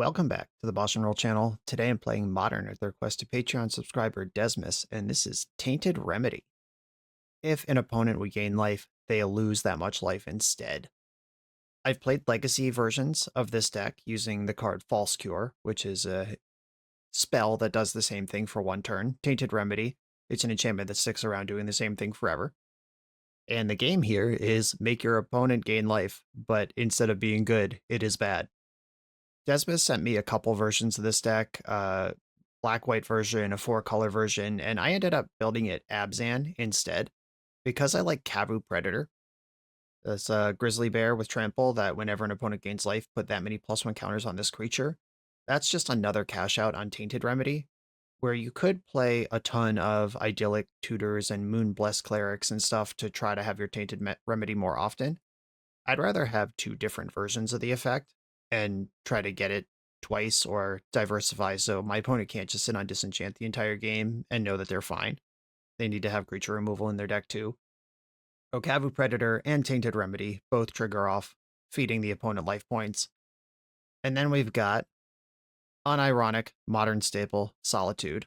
Welcome back to the BoshNRoll channel. Today I'm playing Modern at the request of Patreon subscriber Desmus, and this is Tainted Remedy. If an opponent would gain life, they'll lose that much life instead. I've played legacy versions of this deck using the card False Cure, which is a spell that does the same thing for one turn. Tainted Remedy, it's an enchantment that sticks around doing the same thing forever. And the game here is make your opponent gain life, but instead of being good, it is bad. Desmond sent me a couple versions of this deck, black-white version, a 4-color version, and I ended up building it Abzan instead because I like Kavu Predator. It's a grizzly bear with trample that whenever an opponent gains life, put that many +1 counters on this creature. That's just another cash out on Tainted Remedy, where you could play a ton of idyllic tutors and moon blessed clerics and stuff to try to have your Tainted Remedy more often. I'd rather have two different versions of the effect and try to get it twice or diversify so my opponent can't just sit on disenchant the entire game and know that they're fine. They need to have creature removal in their deck too. Okavu Predator and Tainted Remedy both trigger off, feeding the opponent life points. And then we've got unironic modern staple Solitude.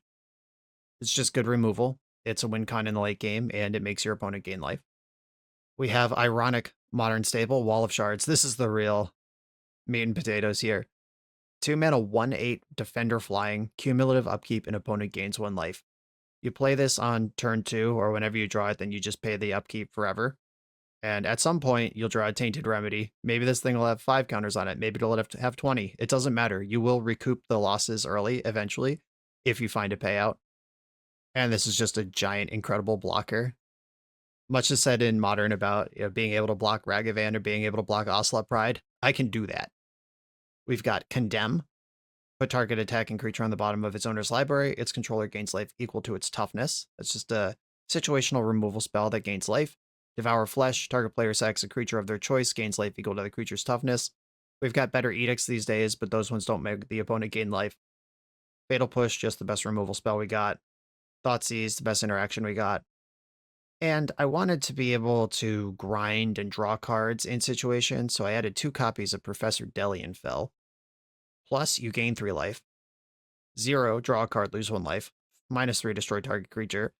It's just good removal. It's a win con in the late game, and it makes your opponent gain life. We have ironic modern staple Wall of Shards. This is the real meat and potatoes here. 2 mana 1/8 defender flying, cumulative upkeep, and opponent gains 1 life. You play this on turn 2, or whenever you draw it, then you just pay the upkeep forever. And at some point, you'll draw a Tainted Remedy. Maybe this thing will have 5 counters on it. Maybe it'll have 20. It doesn't matter. You will recoup the losses early, eventually, if you find a payout. And this is just a giant, incredible blocker. Much is said in Modern about being able to block Ragavan or being able to block Ocelot Pride. I can do that. We've got Condemn. Put target attacking creature on the bottom of its owner's library. Its controller gains life equal to its toughness. That's just a situational removal spell that gains life. Devour Flesh. Target player sacks a creature of their choice, gains life equal to the creature's toughness. We've got better edicts these days, but those ones don't make the opponent gain life. Fatal Push, just the best removal spell we got. Thoughtseize, the best interaction we got. And I wanted to be able to grind and draw cards in situations, so I added 2 copies of Professor Delian Fell. Plus, you gain 3 life. 0, draw a card, lose 1 life. -3, destroy target creature.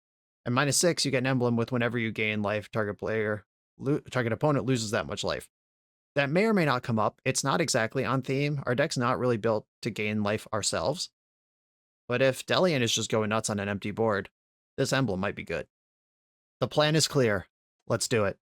And -6, you get an emblem with whenever you gain life, target opponent loses that much life. That may or may not come up. It's not exactly on theme. Our deck's not really built to gain life ourselves. But if Delian is just going nuts on an empty board, this emblem might be good. The plan is clear. Let's do it.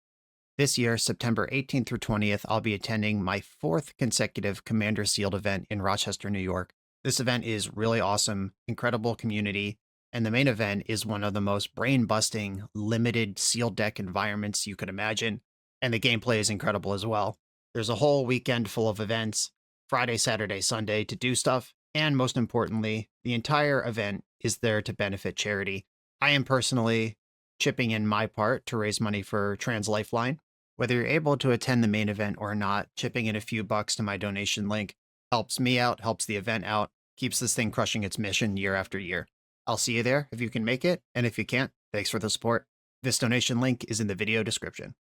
This year, September 18th through 20th, I'll be attending my 4th consecutive Commander Sealed event in Rochester, New York. This event is really awesome, incredible community, and the main event is one of the most brain-busting, limited sealed deck environments you could imagine, and the gameplay is incredible as well. There's a whole weekend full of events, Friday, Saturday, Sunday, to do stuff, and most importantly, the entire event is there to benefit charity. I am personally chipping in my part to raise money for Trans Lifeline. Whether you're able to attend the main event or not, chipping in a few bucks to my donation link helps me out, helps the event out, keeps this thing crushing its mission year after year. I'll see you there if you can make it, and if you can't, thanks for the support. This donation link is in the video description.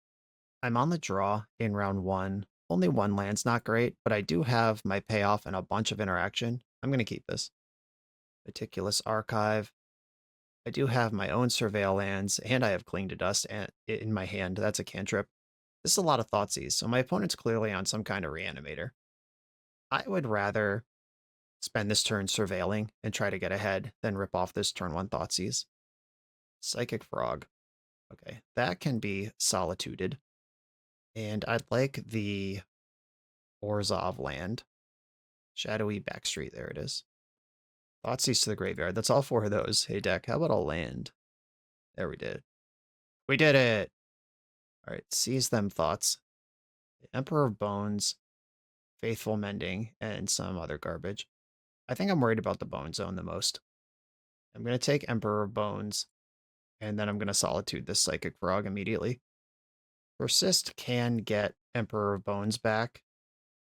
I'm on the draw in round 1. Only 1 land's not great, but I do have my payoff and a bunch of interaction. I'm going to keep this. Meticulous Archive. I do have my own Surveil lands, and I have Cling to Dust in my hand. That's a cantrip. This is a lot of Thoughtseize, so my opponent's clearly on some kind of reanimator. I would rather spend this turn surveilling and try to get ahead than rip off this turn 1 Thoughtseize. Psychic Frog. Okay, that can be solituded. And I'd like the Orzhov land. Shadowy Backstreet, there it is. Thoughtseize to the graveyard. That's all 4 of those. Hey, deck, how about a land? There we did. We did it! Alright, seize them thoughts. Emperor of Bones, Faithful Mending, and some other garbage. I think I'm worried about the Bone Zone the most. I'm going to take Emperor of Bones, and then I'm going to Solitude this Psychic Frog immediately. Persist can get Emperor of Bones back.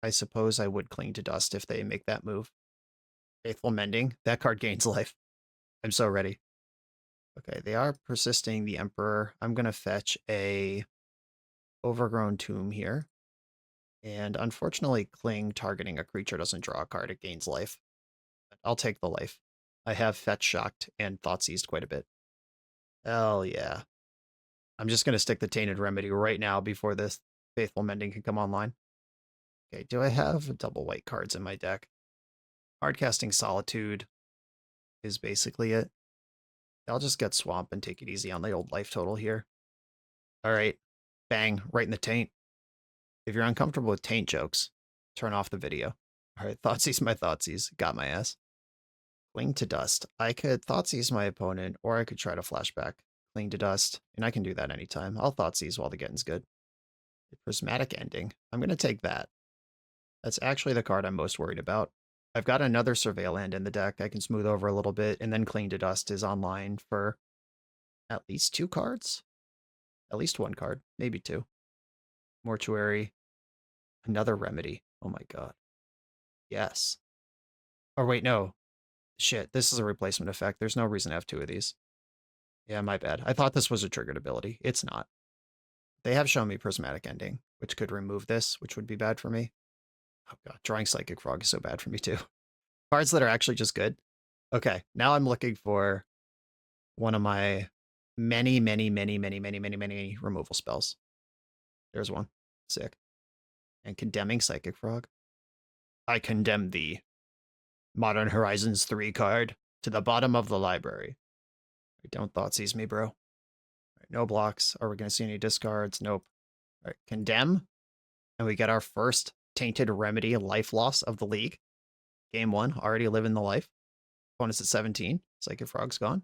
I suppose I would Cling to Dust if they make that move. Faithful Mending, that card gains life. I'm so ready. Okay, they are persisting the Emperor. I'm going to fetch a Overgrown Tomb here. And unfortunately, Cling targeting a creature doesn't draw a card, it gains life. I'll take the life. I have Fetch Shocked and Thoughtseized quite a bit. Hell yeah. I'm just going to stick the Tainted Remedy right now before this Faithful Mending can come online. Okay, do I have double white cards in my deck? Hardcasting Solitude is basically it. I'll just get Swamp and take it easy on the old life total here. All right, bang, right in the taint. If you're uncomfortable with taint jokes, turn off the video. All right, Thoughtseize my Thoughtseize. Got my ass. Cling to Dust. I could Thoughtseize my opponent, or I could try to flashback. Cling to Dust, and I can do that anytime. I'll Thoughtseize while the getting's good. Prismatic Ending. I'm going to take that. That's actually the card I'm most worried about. I've got another Surveil Land in the deck I can smooth over a little bit, and then Cling to Dust is online for at least 2 cards? At least 1 card, maybe 2. Mortuary. Another Remedy. Oh my god. Yes. Or wait, no. Shit, this is a replacement effect. There's no reason to have 2 of these. Yeah, my bad. I thought this was a triggered ability. It's not. They have shown me Prismatic Ending, which could remove this, which would be bad for me. Oh god, drawing Psychic Frog is so bad for me too. Cards that are actually just good. Okay, now I'm looking for one of my many removal spells. There's one. Sick. And Condemning Psychic Frog. I condemn thee. Modern Horizons 3 card to the bottom of the library. Don't Thoughtseize me, bro. Right, no blocks. Are we going to see any discards? Nope. All right, Condemn. And we get our first Tainted Remedy life loss of the league. Game 1, already living the life. Opponent's at 17. Psychic Frog's gone.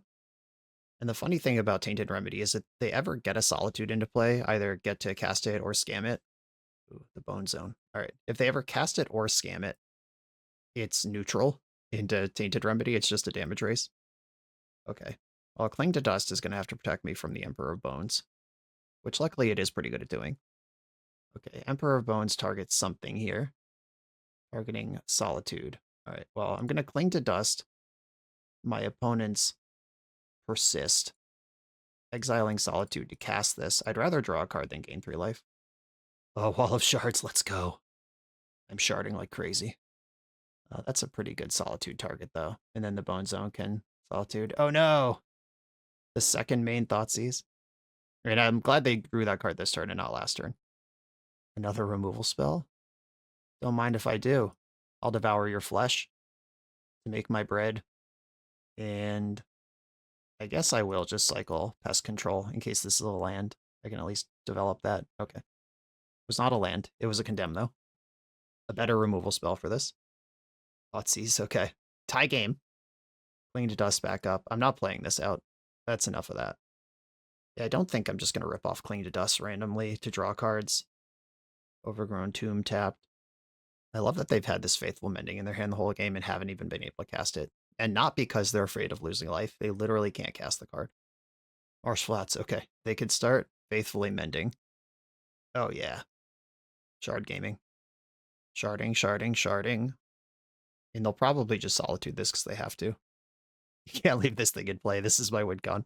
And the funny thing about Tainted Remedy is that they ever get a Solitude into play, either get to cast it or scam it. Ooh, the Bone Zone. All right. If they ever cast it or scam it, it's neutral into Tainted Remedy. It's just a damage race. Okay. Well, Cling to Dust is going to have to protect me from the Emperor of Bones, which luckily it is pretty good at doing. Okay, Emperor of Bones targets something here. Targeting Solitude. All right, well, I'm going to Cling to Dust. My opponent's Persist. Exiling Solitude to cast this. I'd rather draw a card than gain 3 life. Oh, Wall of Shards, let's go. I'm sharding like crazy. That's a pretty good Solitude target, though. And then the Bone Zone can Solitude. Oh, no! The second main Thoughtseize. And I'm glad they drew that card this turn and not last turn. Another removal spell? Don't mind if I do. I'll devour your flesh to make my bread. And I guess I will just cycle Pest Control in case this is a land. I can at least develop that. Okay. It was not a land. It was a Condemn, though. A better removal spell for this. Thoughtseize, okay. Tie game. Cling to Dust back up. I'm not playing this out. That's enough of that. Yeah, I don't think I'm just going to rip off Cling to Dust randomly to draw cards. Overgrown Tomb tapped. I love that they've had this Faithful Mending in their hand the whole game and haven't even been able to cast it. And not because they're afraid of losing life. They literally can't cast the card. Marsh Flats, okay. They could start Faithfully Mending. Oh, yeah. Shard Gaming. Sharding. And they'll probably just Solitude this because they have to. You can't leave this thing in play. This is my win con.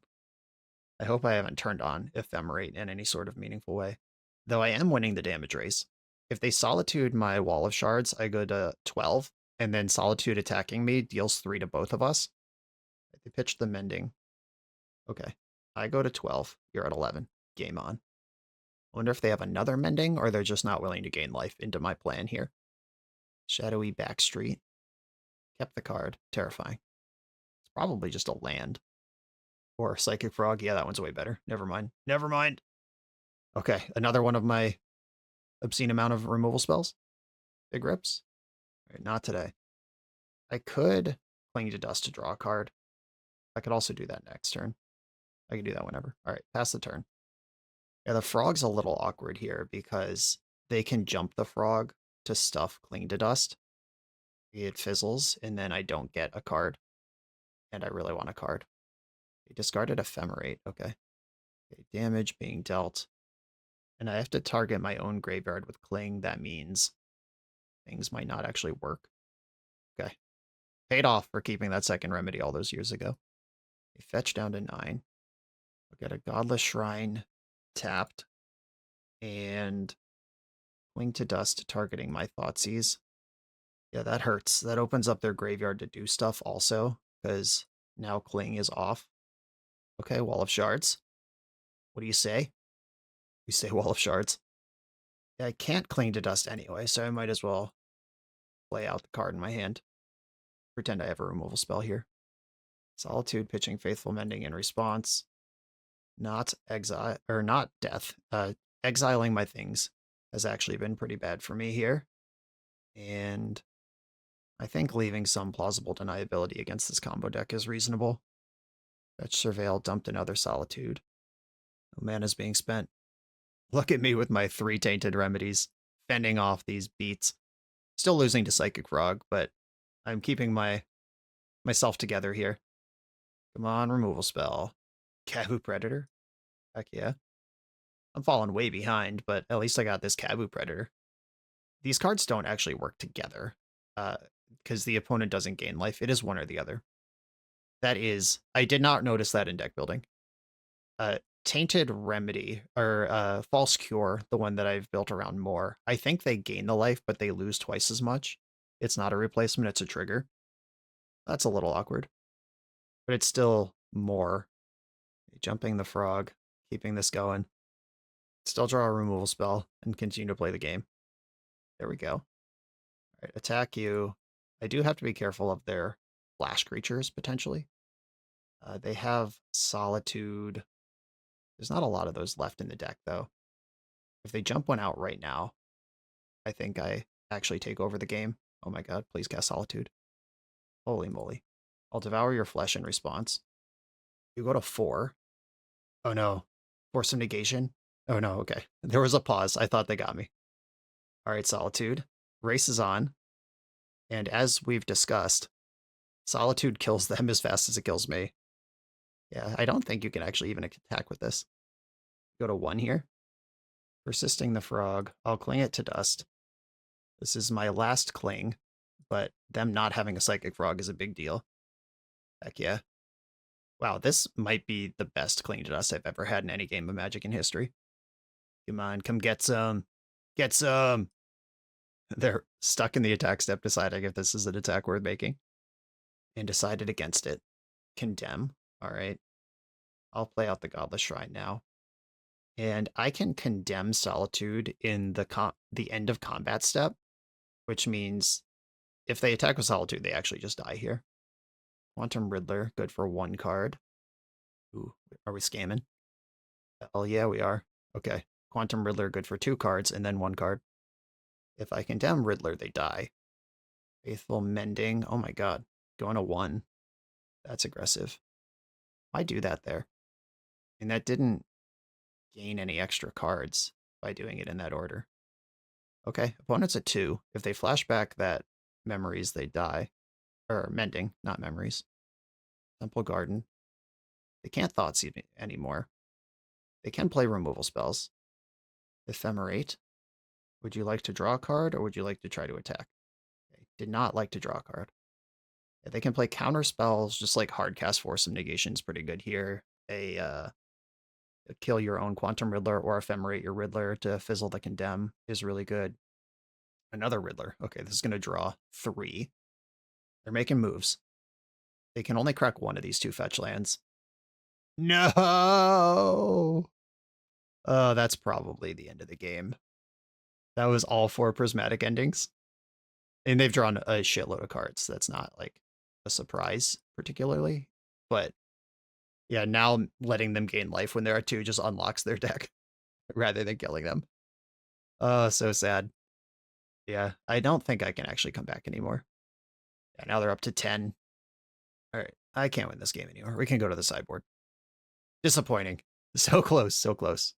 I hope I haven't turned on Ephemerate in any sort of meaningful way. Though I am winning the damage race. If they Solitude my Wall of Shards, I go to 12, and then Solitude attacking me deals 3 to both of us. They pitched the Mending. Okay. I go to 12. You're at 11. Game on. I wonder if they have another Mending, or they're just not willing to gain life into my plan here. Shadowy Backstreet. Kept the card. Terrifying. It's probably just a land. Or Psychic Frog. Yeah, that one's way better. Never mind. Okay, another one of my obscene amount of removal spells. Big rips. All right, not today. I could Cling to Dust to draw a card. I could also do that next turn. I can do that whenever. All right, pass the turn. Yeah, the frog's a little awkward here because they can jump the frog to stuff Cling to Dust. It fizzles, and then I don't get a card. And I really want a card. They discarded Ephemerate. Okay. Damage being dealt. And I have to target my own graveyard with Cling. That means things might not actually work. Okay. Paid off for keeping that second remedy all those years ago. They fetch down to 9. I'll get a Godless Shrine tapped. And Cling to Dust targeting my Thoughtseize. Yeah, that hurts. That opens up their graveyard to do stuff also, because now Cling is off. Okay, Wall of Shards. What do you say? We say Wall of Shards. Yeah, I can't Cling to Dust anyway, so I might as well play out the card in my hand. Pretend I have a removal spell here. Solitude, pitching Faithful Mending in response. Not exile, or not death. Exiling my things has actually been pretty bad for me here. And I think leaving some plausible deniability against this combo deck is reasonable. Fetch Surveil, dumped another Solitude. No mana's being spent. Look at me with my 3 Tainted Remedies, fending off these beats. Still losing to Psychic Frog, but I'm keeping myself together here. Come on, removal spell. Kabu Predator? Heck yeah. I'm falling way behind, but at least I got this Kabu Predator. These cards don't actually work together, because the opponent doesn't gain life. It is one or the other. That is, I did not notice that in deck building. Tainted Remedy, or False Cure, the one that I've built around more, I think they gain the life, but they lose twice as much. It's not a replacement, it's a trigger. That's a little awkward. But it's still more. Jumping the frog, keeping this going. Still draw a removal spell, and continue to play the game. There we go. All right, attack you. I do have to be careful of their flash creatures, potentially. They have Solitude. There's not a lot of those left in the deck, though. If they jump one out right now, I think I actually take over the game. Oh my god, please cast Solitude. Holy moly. I'll devour your flesh in response. You go to 4. Oh no. Force of negation? Oh no, okay. There was a pause. I thought they got me. Alright, Solitude. Race is on. And as we've discussed, Solitude kills them as fast as it kills me. Yeah, I don't think you can actually even attack with this. Go to 1 here. Persisting the frog. I'll cling it to dust. This is my last cling, but them not having a psychic frog is a big deal. Heck yeah. Wow, this might be the best cling to dust I've ever had in any game of Magic in history. Come on, come get some. Get some. They're stuck in the attack step deciding if this is an attack worth making. And decided against it. Condemn. Alright. I'll play out the Godless Shrine now. And I can condemn Solitude in the end of combat step, which means if they attack with Solitude, they actually just die here. Quantum Riddler, good for 1 card. Ooh, are we scamming? Oh yeah, we are. Okay. Quantum Riddler, good for 2 cards, and then 1 card. If I condemn Riddler, they die. Faithful Mending, oh my god. Going to 1. That's aggressive. Why do that there? And that didn't gain any extra cards by doing it in that order. Okay, opponent's at 2. If they flash back that memories, they die. Or Mending, not memories. Temple Garden. They can't Thoughtseize anymore. They can play removal spells. Ephemerate. Would you like to draw a card, or would you like to try to attack? They did not like to draw a card. Yeah, they can play counter spells, just like Hardcast Force of Negation is pretty good here. Kill your own Quantum Riddler or Ephemerate your Riddler to fizzle the Condemn is really good. Another Riddler. Okay, this is going to draw 3. They're making moves. They can only crack 1 of these 2 fetch lands. No! Oh, that's probably the end of the game. That was all 4 prismatic endings. And they've drawn a shitload of cards. That's not like a surprise particularly. But yeah, now letting them gain life when they're at 2 just unlocks their deck rather than killing them. Oh, so sad. Yeah, I don't think I can actually come back anymore. Yeah, now they're up to 10. All right, I can't win this game anymore. We can go to the sideboard. Disappointing. So close, so close.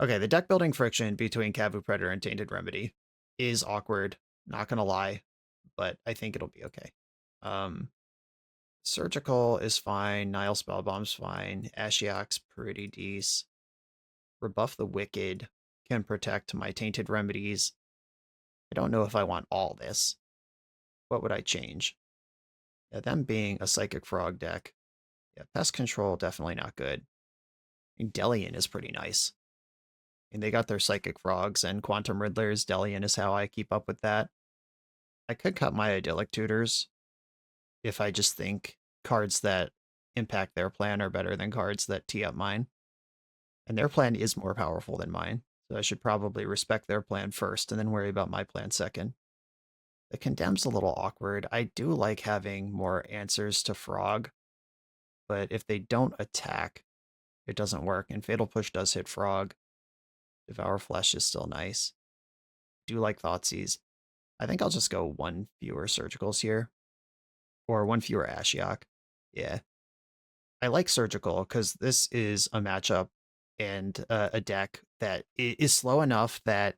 Okay, the deck building friction between Kavu Predator and Tainted Remedy is awkward, not gonna lie, but I think it'll be okay. Surgical is fine, Nile Spellbomb's fine, Ashiok's pretty decent. Rebuff the Wicked can protect my Tainted Remedies. I don't know if I want all this. What would I change? Yeah, them being a Psychic Frog deck. Yeah, Pest Control, definitely not good. And Delian is pretty nice. And they got their Psychic Frogs and Quantum Riddlers. Delian is how I keep up with that. I could cut my Idyllic Tutors if I just think cards that impact their plan are better than cards that tee up mine. And their plan is more powerful than mine, so I should probably respect their plan first and then worry about my plan second. The Condemn's a little awkward. I do like having more answers to Frog, but if they don't attack, it doesn't work. And Fatal Push does hit Frog. Devour Flesh is still nice. Do like Thoughtseize. I think I'll just go one fewer Surgicals here. Or one fewer Ashiok. Yeah. I like Surgical because this is a matchup and a deck that is slow enough that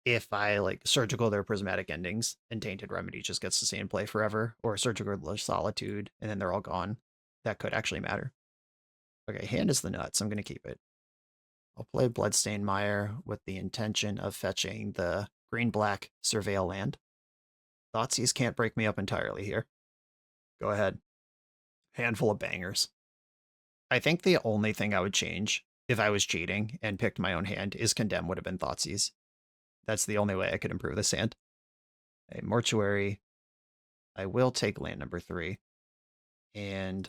if I like Surgical their Prismatic Endings and Tainted Remedy just gets to stay in play forever, or Surgical Solitude and then they're all gone, that could actually matter. Okay, hand is the nuts. I'm going to keep it. I'll play Bloodstained Mire with the intention of fetching the green-black Surveil land. Thoughtseize can't break me up entirely here. Go ahead. Handful of bangers. I think the only thing I would change if I was cheating and picked my own hand is Condemn would have been Thoughtseize. That's the only way I could improve this hand. A Mortuary. I will take land number 3 and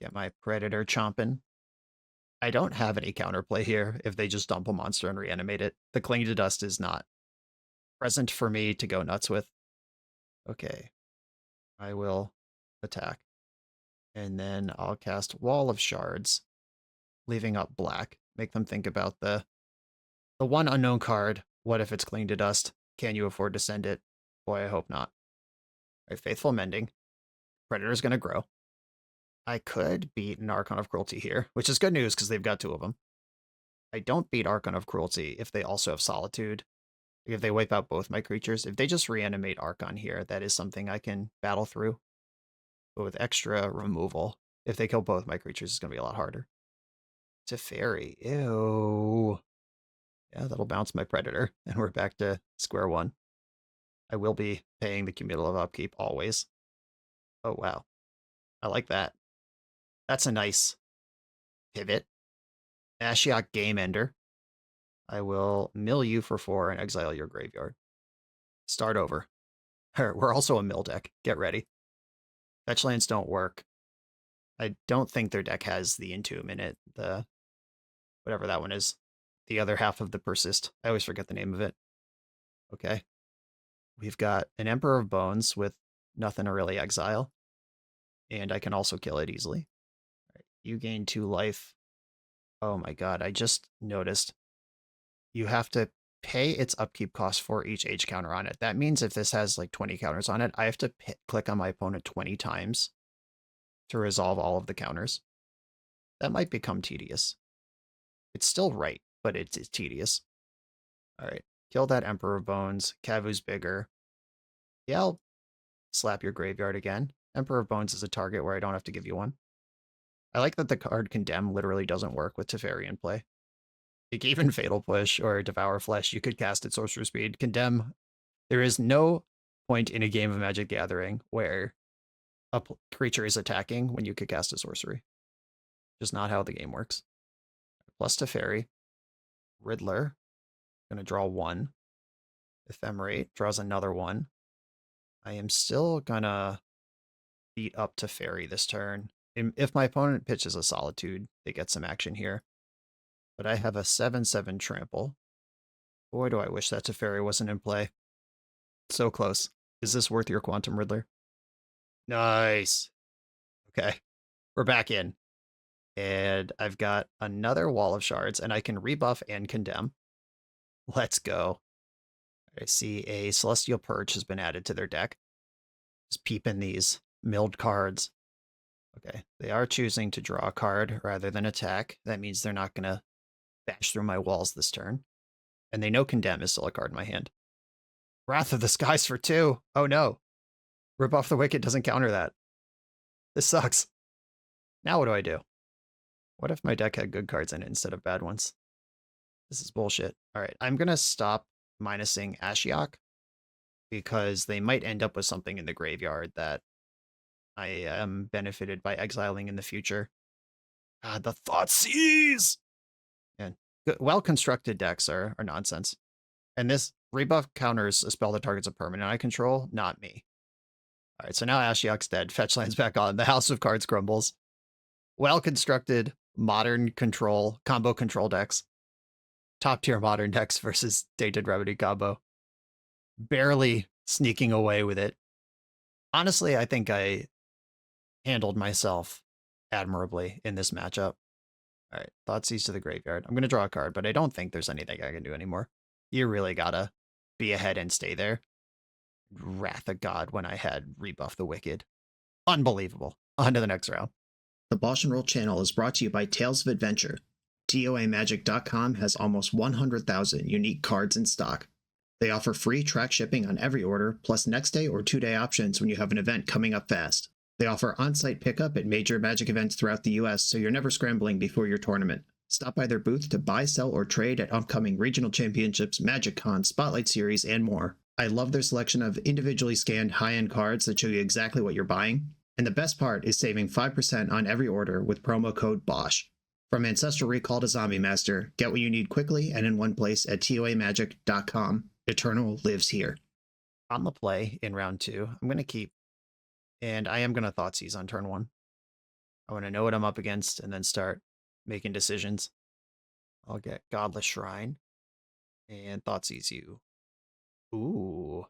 get my Predator chomping. I don't have any counterplay here if they just dump a monster and reanimate it. The Cling to Dust is not present for me to go nuts with. Okay. I will attack. And then I'll cast Wall of Shards, leaving up black. Make them think about the one unknown card. What if it's Cling to Dust? Can you afford to send it? Boy, I hope not. All right, Faithful Mending. Predator's going to grow. I could beat an Archon of Cruelty here, which is good news because they've got 2 of them. I don't beat Archon of Cruelty if they also have Solitude. If they wipe out both my creatures. If they just reanimate Archon here, that is something I can battle through. But with extra removal, if they kill both my creatures, it's going to be a lot harder. Teferi. Ew. Yeah, that'll bounce my Predator, and we're back to square one. I will be paying the cumulative upkeep always. Oh, wow. I like that. That's a nice pivot. Ashiok Game Ender. I will mill you for 4 and exile your graveyard. Start over. We're also a mill deck. Get ready. Fetch lands don't work. I don't think their deck has the Entomb in it. The whatever that one is. The other half of the Persist. I always forget the name of it. Okay. We've got an Emperor of Bones with nothing to really exile. And I can also kill it easily. All right. You gain 2 life. Oh my god, I just noticed. You have to pay its upkeep cost for each H counter on it. That means if this has like 20 counters on it, I have to click on my opponent 20 times to resolve all of the counters. That might become tedious. It's still right, but it's tedious. All right, kill that Emperor of Bones. Kavu's bigger. Yeah, I'll slap your graveyard again. Emperor of Bones is a target where I don't have to give you one. I like that the card Condemn literally doesn't work with Teferi in play. Like even Fatal Push or Devour Flesh, you could cast at Sorcerer Speed. Condemn. There is no point in a game of Magic Gathering where a creature is attacking when you could cast a sorcery. Just not how the game works. Plus Teferi. Riddler. Gonna draw 1. Ephemerate draws another 1. I am still gonna beat up Teferi this turn. If my opponent pitches a Solitude, they get some action here. But I have a 7/7 trample. Boy, do I wish that Teferi wasn't in play. So close. Is this worth your Quantum Riddler? Nice. Okay. We're back in. And I've got another Wall of Shards, and I can rebuff and condemn. Let's go. I see a Celestial Purge has been added to their deck. Just peeping these milled cards. Okay, they are choosing to draw a card rather than attack. That means they're not going to bash through my walls this turn. And they know Condemn is still a card in my hand. Wrath of the Skies for 2. Oh no. Rebuff the Wicked doesn't counter that. This sucks. Now what do I do? What if my deck had good cards in it instead of bad ones? This is bullshit. All right, I'm going to stop minusing Ashiok because they might end up with something in the graveyard that I am benefited by exiling in the future. God, the Thoughtseize! And Well-constructed decks are nonsense. And this rebuff counters a spell that targets a permanent I control, not me. All right, so now Ashiok's dead. Fetch lands back on. The House of Cards crumbles. Well-constructed modern control, combo control decks. Top-tier modern decks versus Tainted Remedy combo. Barely sneaking away with it. Honestly, I think I handled myself admirably in this matchup. All right, Thoughtseize to the graveyard. I'm going to draw a card, but I don't think there's anything I can do anymore. You really gotta be ahead and stay there. Wrath of God when I had Rebuff the Wicked. Unbelievable. On to the next round. The BoshNRoll channel is brought to you by Tales of Adventure. TOAMagic.com has almost 100,000 unique cards in stock. They offer free track shipping on every order, plus next day or 2-day options when you have an event coming up fast. They offer on-site pickup at major Magic events throughout the US, so you're never scrambling before your tournament. Stop by their booth to buy, sell, or trade at upcoming regional championships, Magic Con, Spotlight Series, and more. I love their selection of individually scanned high-end cards that show you exactly what you're buying. And the best part is saving 5% on every order with promo code BOSH. From Ancestral Recall to Zombie Master, get what you need quickly and in one place at TOAMagic.com. Eternal lives here. On the play in round 2, I'm going to keep, and I am going to Thoughtseize on turn 1. I want to know what I'm up against and then start making decisions. I'll get Godless Shrine and Thoughtseize you. Ooh,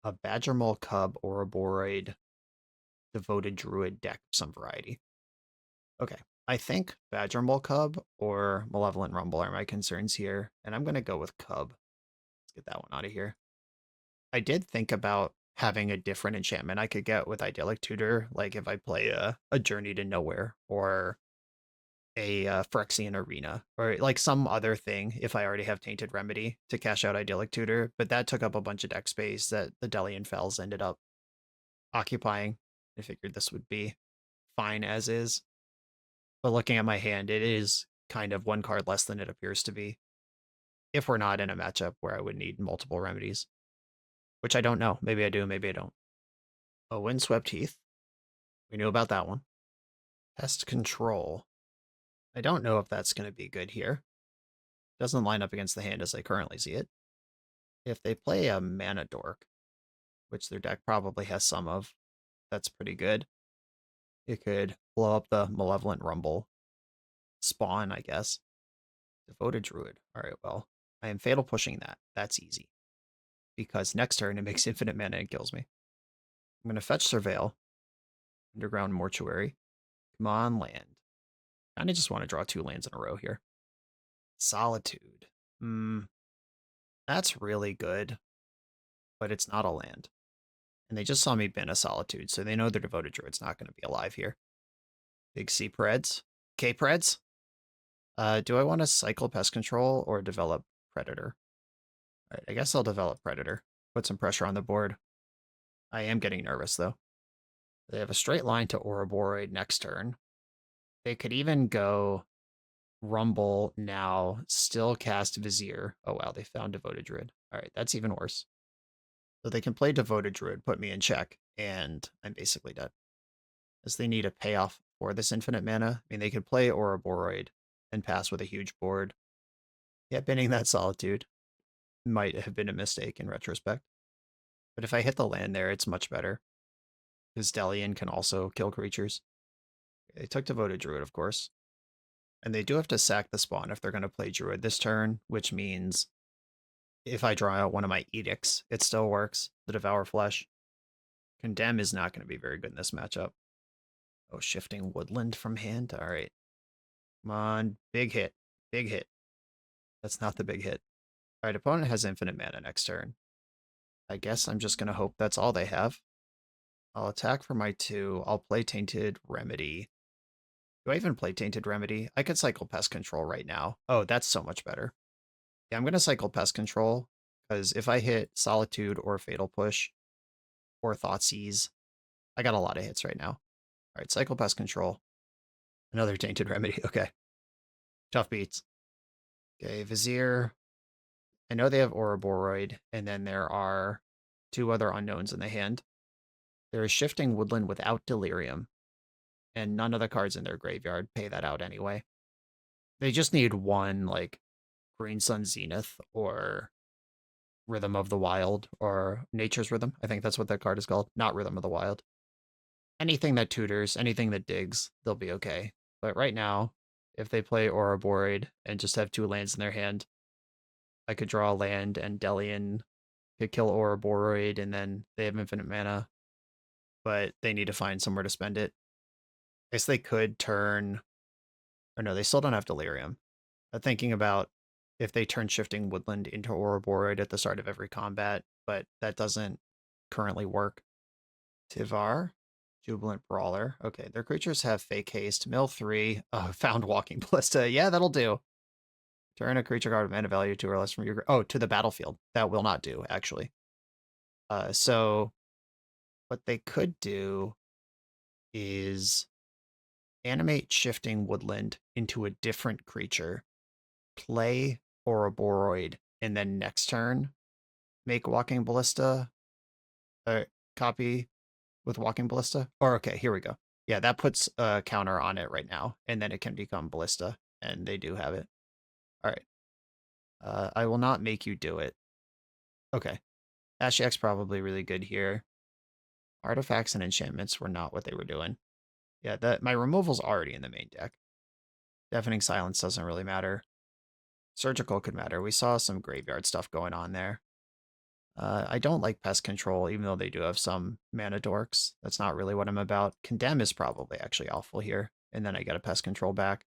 a Badger Mole Cub or a Boroid Devoted Druid deck of some variety. Okay, I think Badger Mole Cub or Malevolent Rumble are my concerns here, and I'm going to go with Cub. Let's get that one out of here. I did think about having a different enchantment I could get with Idyllic Tutor, like if I play a Journey to Nowhere or a Phyrexian Arena, or like some other thing if I already have Tainted Remedy to cash out Idyllic Tutor, but that took up a bunch of deck space that the Delian Fells ended up occupying. I figured this would be fine as is. But looking at my hand, it is kind of one card less than it appears to be. If we're not in a matchup where I would need multiple remedies. Which I don't know. Maybe I do, maybe I don't. Oh, Windswept Heath. We knew about that one. Pest Control. I don't know if that's going to be good here. Doesn't line up against the hand as I currently see it. If they play a Mana Dork, which their deck probably has some of, that's pretty good. It could blow up the Malevolent Rumble spawn, I guess. Devoted Druid. All right, well, I am Fatal Pushing that. That's easy. Because next turn it makes infinite mana and kills me. I'm going to fetch Surveil. Underground Mortuary. Come on, land. I kind of just want to draw 2 lands in a row here. Solitude. That's really good. But it's not a land. And they just saw me bin a Solitude, so they know their Devoted Druid's not going to be alive here. Big C Preds. K Preds. Do I want to cycle Pest Control or develop Predator? All right, I guess I'll develop Predator. Put some pressure on the board. I am getting nervous, though. They have a straight line to Ouroboros next turn. They could even go Rumble now, still cast Vizier. Oh, wow, they found Devoted Druid. All right, that's even worse. So they can play Devoted Druid, put me in check, and I'm basically dead. As they need a payoff for this infinite mana. I mean, they could play Ouroboros and pass with a huge board. Yeah, binning that Solitude might have been a mistake in retrospect. But if I hit the land there, it's much better. Because Delian can also kill creatures. They took Devoted Druid, of course. And they do have to sack the spawn if they're going to play Druid this turn, which means if I draw out one of my Edicts, it still works. The Devour Flesh. Condemn is not going to be very good in this matchup. Oh, Shifting Woodland from hand? All right. Come on. Big hit. Big hit. That's not the big hit. All right, opponent has infinite mana next turn. I guess I'm just going to hope that's all they have. I'll attack for my 2. I'll play Tainted Remedy. Do I even play Tainted Remedy? I could cycle Pest Control right now. Oh, that's so much better. Yeah, I'm going to cycle Pest Control, because if I hit Solitude or Fatal Push or Thoughtseize, I got a lot of hits right now. All right, cycle Pest Control. Another Tainted Remedy. Okay. Tough beats. Okay, Vizier. I know they have Ouroboros, and then there are 2 other unknowns in the hand. There is Shifting Woodland without Delirium, and none of the cards in their graveyard pay that out anyway. They just need one, like, Green Sun Zenith or Rhythm of the Wild or Nature's Rhythm. I think that's what that card is called. Not Rhythm of the Wild. Anything that tutors, anything that digs, they'll be okay. But right now, if they play Ouroborid and just have 2 lands in their hand, I could draw a land and Delian could kill Ouroborid and then they have infinite mana, but they need to find somewhere to spend it. I guess they could turn, or no, they still don't have Delirium. Thinking about if they turn Shifting Woodland into Ouroborid at the start of every combat, but that doesn't currently work. Tivar, Jubilant Brawler. Okay, their creatures have Fake Haste, Mill 3. Oh, found Walking Ballista. Yeah, that'll do. Turn a creature card with mana value 2 or less from your... Oh, to the battlefield. That will not do, actually. So what they could do is animate Shifting Woodland into a different creature, play Ouroborid, and then next turn make Walking Ballista a copy with Walking Ballista. Or okay, here we go. Yeah, that puts a counter on it right now, and then it can become Ballista, and they do have it. All right. I will not make you do it. Okay. Ashiok's probably really good here. Artifacts and enchantments were not what they were doing. Yeah, that my removal's already in the main deck. Deafening Silence doesn't really matter. Surgical could matter. We saw some graveyard stuff going on there. I don't like Pest Control, even though they do have some mana dorks. That's not really what I'm about. Condemn is probably actually awful here, and then I get a Pest Control back.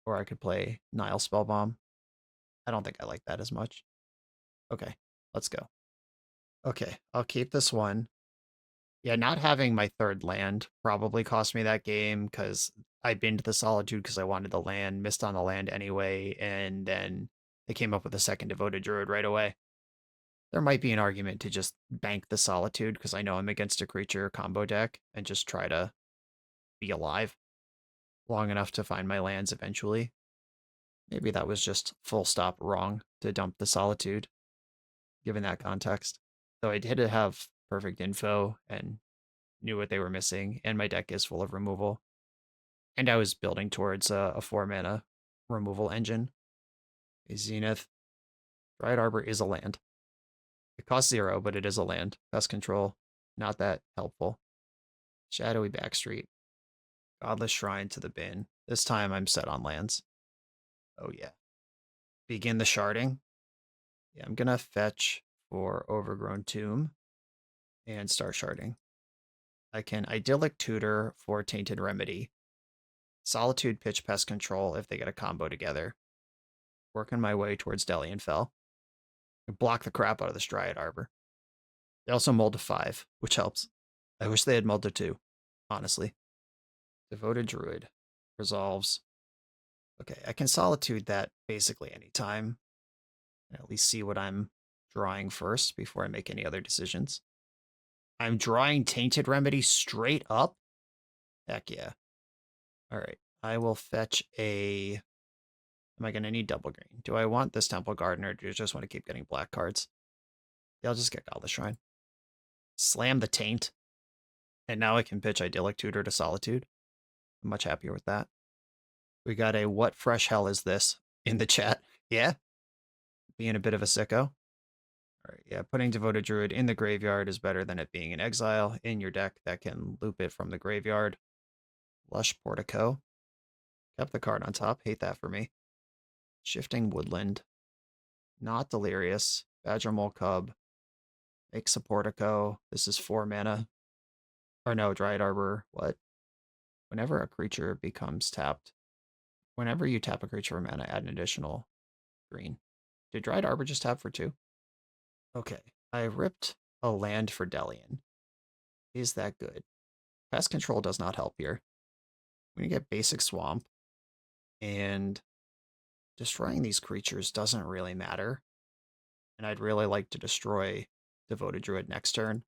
Or I could play Nile Spellbomb. I don't think I like that as much. Okay, let's go. Okay, I'll keep this one. Yeah, not having my 3rd land probably cost me that game because I binned the Solitude because I wanted the land, missed on the land anyway, and then they came up with a 2nd Devoted Druid right away. There might be an argument to just bank the Solitude because I know I'm against a creature combo deck and just try to be alive long enough to find my lands eventually. Maybe that was just full stop wrong to dump the Solitude, given that context. Though I did have perfect info and knew what they were missing, and my deck is full of removal. And I was building towards a 4-mana removal engine. A Zenith. Dryad Arbor is a land. It costs 0, but it is a land. Pest Control, not that helpful. Shadowy Backstreet. Godless Shrine to the bin. This time I'm set on lands. Oh yeah. Begin the sharding. Yeah, I'm gonna fetch for Overgrown Tomb and start sharding. I can Idyllic Tutor for Tainted Remedy. Solitude Pitch Pest Control if they get a combo together. Working my way towards Delian Fell. Block the crap out of this Dryad Arbor. They also mulled to 5, which helps. I wish they had mulled to 2, honestly. Devoted Druid. Resolves. Okay, I can Solitude that basically anytime. And at least see what I'm drawing first before I make any other decisions. I'm drawing Tainted Remedy straight up? Heck yeah. Alright, I will fetch a... Am I going to need double green? Do I want this Temple Garden or do I just want to keep getting black cards? Yeah, I'll just get Godless Shrine. Slam the Taint. And now I can pitch Idyllic Tutor to Solitude. I'm much happier with that. We got a what fresh hell is this in the chat. Yeah? Being a bit of a sicko. All right, yeah, putting Devoted Druid in the graveyard is better than it being in exile in your deck that can loop it from the graveyard. Lush Portico. Kept the card on top. Hate that for me. Shifting Woodland. Not Delirious. Badger Mole Cub. Makes a Portico. This is 4 mana. Or no, Dryad Arbor. What? Whenever a creature becomes tapped. Whenever you tap a creature for mana, add an additional green. Did Dryad Arbor just tap for 2? Okay. I ripped a land for Delian. Is that good? Pest Control does not help here. I'm going to get Basic Swamp. And destroying these creatures doesn't really matter. And I'd really like to destroy Devoted Druid next turn.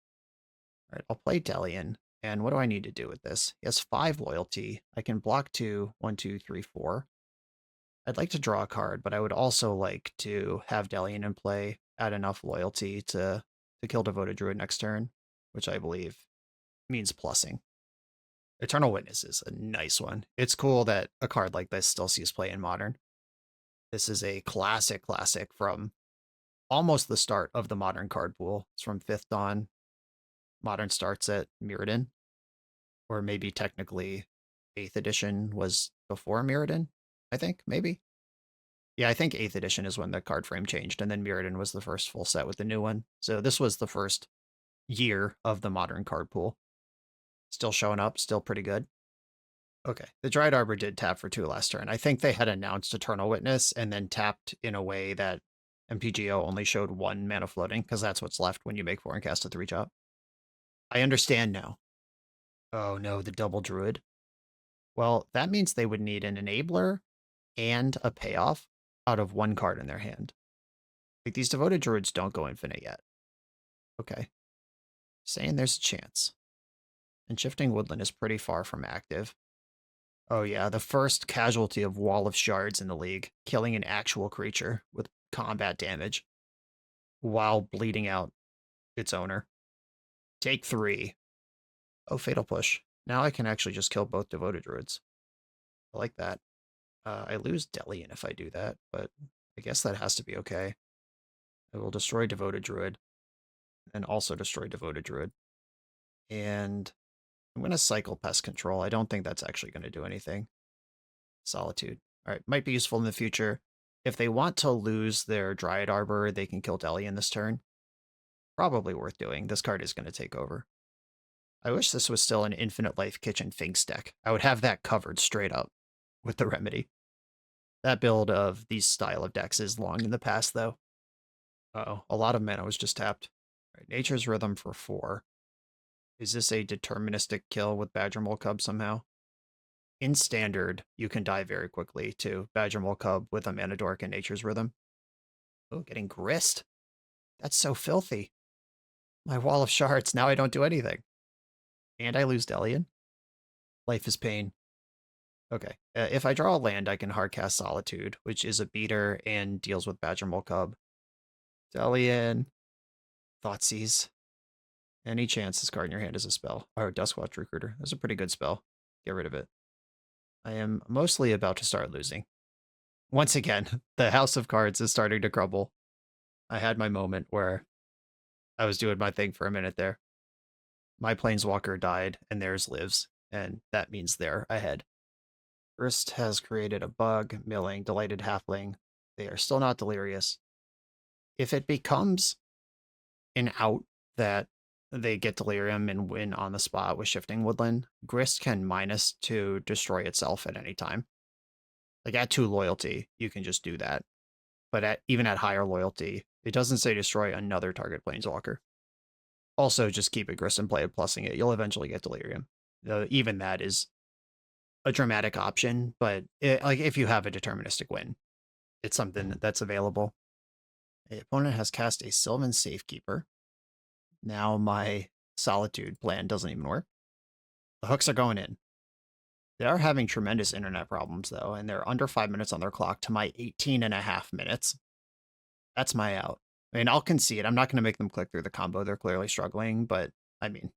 All right, I'll play Delian. And what do I need to do with this? He has 5 loyalty. I can block 2, 1, 2, 3, 4. I'd like to draw a card, but I would also like to have Delian in play, add enough loyalty to kill Devoted Druid next turn, which I believe means plussing. Eternal Witness is a nice one. It's cool that a card like this still sees play in Modern. This is a classic from almost the start of the modern card pool. It's from 5th Dawn. Modern starts at Mirrodin, or maybe technically 8th edition was before Mirrodin, I think, maybe. Yeah, I think 8th edition is when the card frame changed, and then Mirrodin was the first full set with the new one. So this was the first year of the modern card pool. Still showing up, still pretty good. Okay, the Dryad Arbor did tap for 2 last turn. I think they had announced Eternal Witness and then tapped in a way that MTGO only showed 1 mana floating, because that's what's left when you make 4 and cast a 3-drop. I understand now. Oh no, the double Druid. Well, that means they would need an enabler and a payoff out of 1 card in their hand. Like, these devoted druids don't go infinite yet. Okay. Saying there's a chance. And Shifting Woodland is pretty far from active. Oh yeah, the first casualty of Wall of Shards in the league, killing an actual creature with combat damage while bleeding out its owner. Take 3. Oh, Fatal Push. Now I can actually just kill both devoted druids. I like that. I lose Delian if I do that, but I guess that has to be okay. I will destroy Devoted Druid, and also destroy Devoted Druid. And I'm going to cycle Pest Control. I don't think that's actually going to do anything. Solitude. All right, might be useful in the future. If they want to lose their Dryad Arbor, they can kill Delian this turn. Probably worth doing. This card is going to take over. I wish this was still an Infinite Life Kitchen Finks deck. I would have that covered straight up with the remedy. That build of these style of decks is long in the past, though. Uh-oh, a lot of mana was just tapped. All right, Nature's Rhythm for 4. Is this a deterministic kill with Badger Mole Cub somehow? In Standard, you can die very quickly to Badger Mole Cub with a Mana Dork and Nature's Rhythm. Oh, getting Grist. That's so filthy. My Wall of Shards, now I don't do anything. And I lose Delian. Life is pain. Okay, if I draw a land, I can hardcast Solitude, which is a beater and deals with Badger Mole Cub. Delian. Thoughtseize. Any chance this card in your hand is a spell. Oh, Duskwatch Recruiter. That's a pretty good spell. Get rid of it. I am mostly about to start losing. Once again, the House of Cards is starting to crumble. I had my moment where I was doing my thing for a minute there. My Planeswalker died, and theirs lives, and that means they're ahead. Grist has created a bug, milling, delighted halfling. They are still not delirious. If it becomes an out that they get delirium and win on the spot with Shifting Woodland, Grist can minus to destroy itself at any time. Like at 2 loyalty, you can just do that. But even at higher loyalty, it doesn't say destroy another target Planeswalker. Also, just keep it Grist in play and plussing it. You'll eventually get delirium. Even that is a dramatic option, but like if you have a deterministic win, it's something that's available. The opponent has cast a Sylvan Safekeeper. Now my Solitude plan doesn't even work. The hooks are going in. They are having tremendous internet problems, though, and they're under 5 minutes on their clock to my 18.5 minutes. That's my out. I mean, I'll concede. I'm not going to make them click through the combo. They're clearly struggling, but I mean,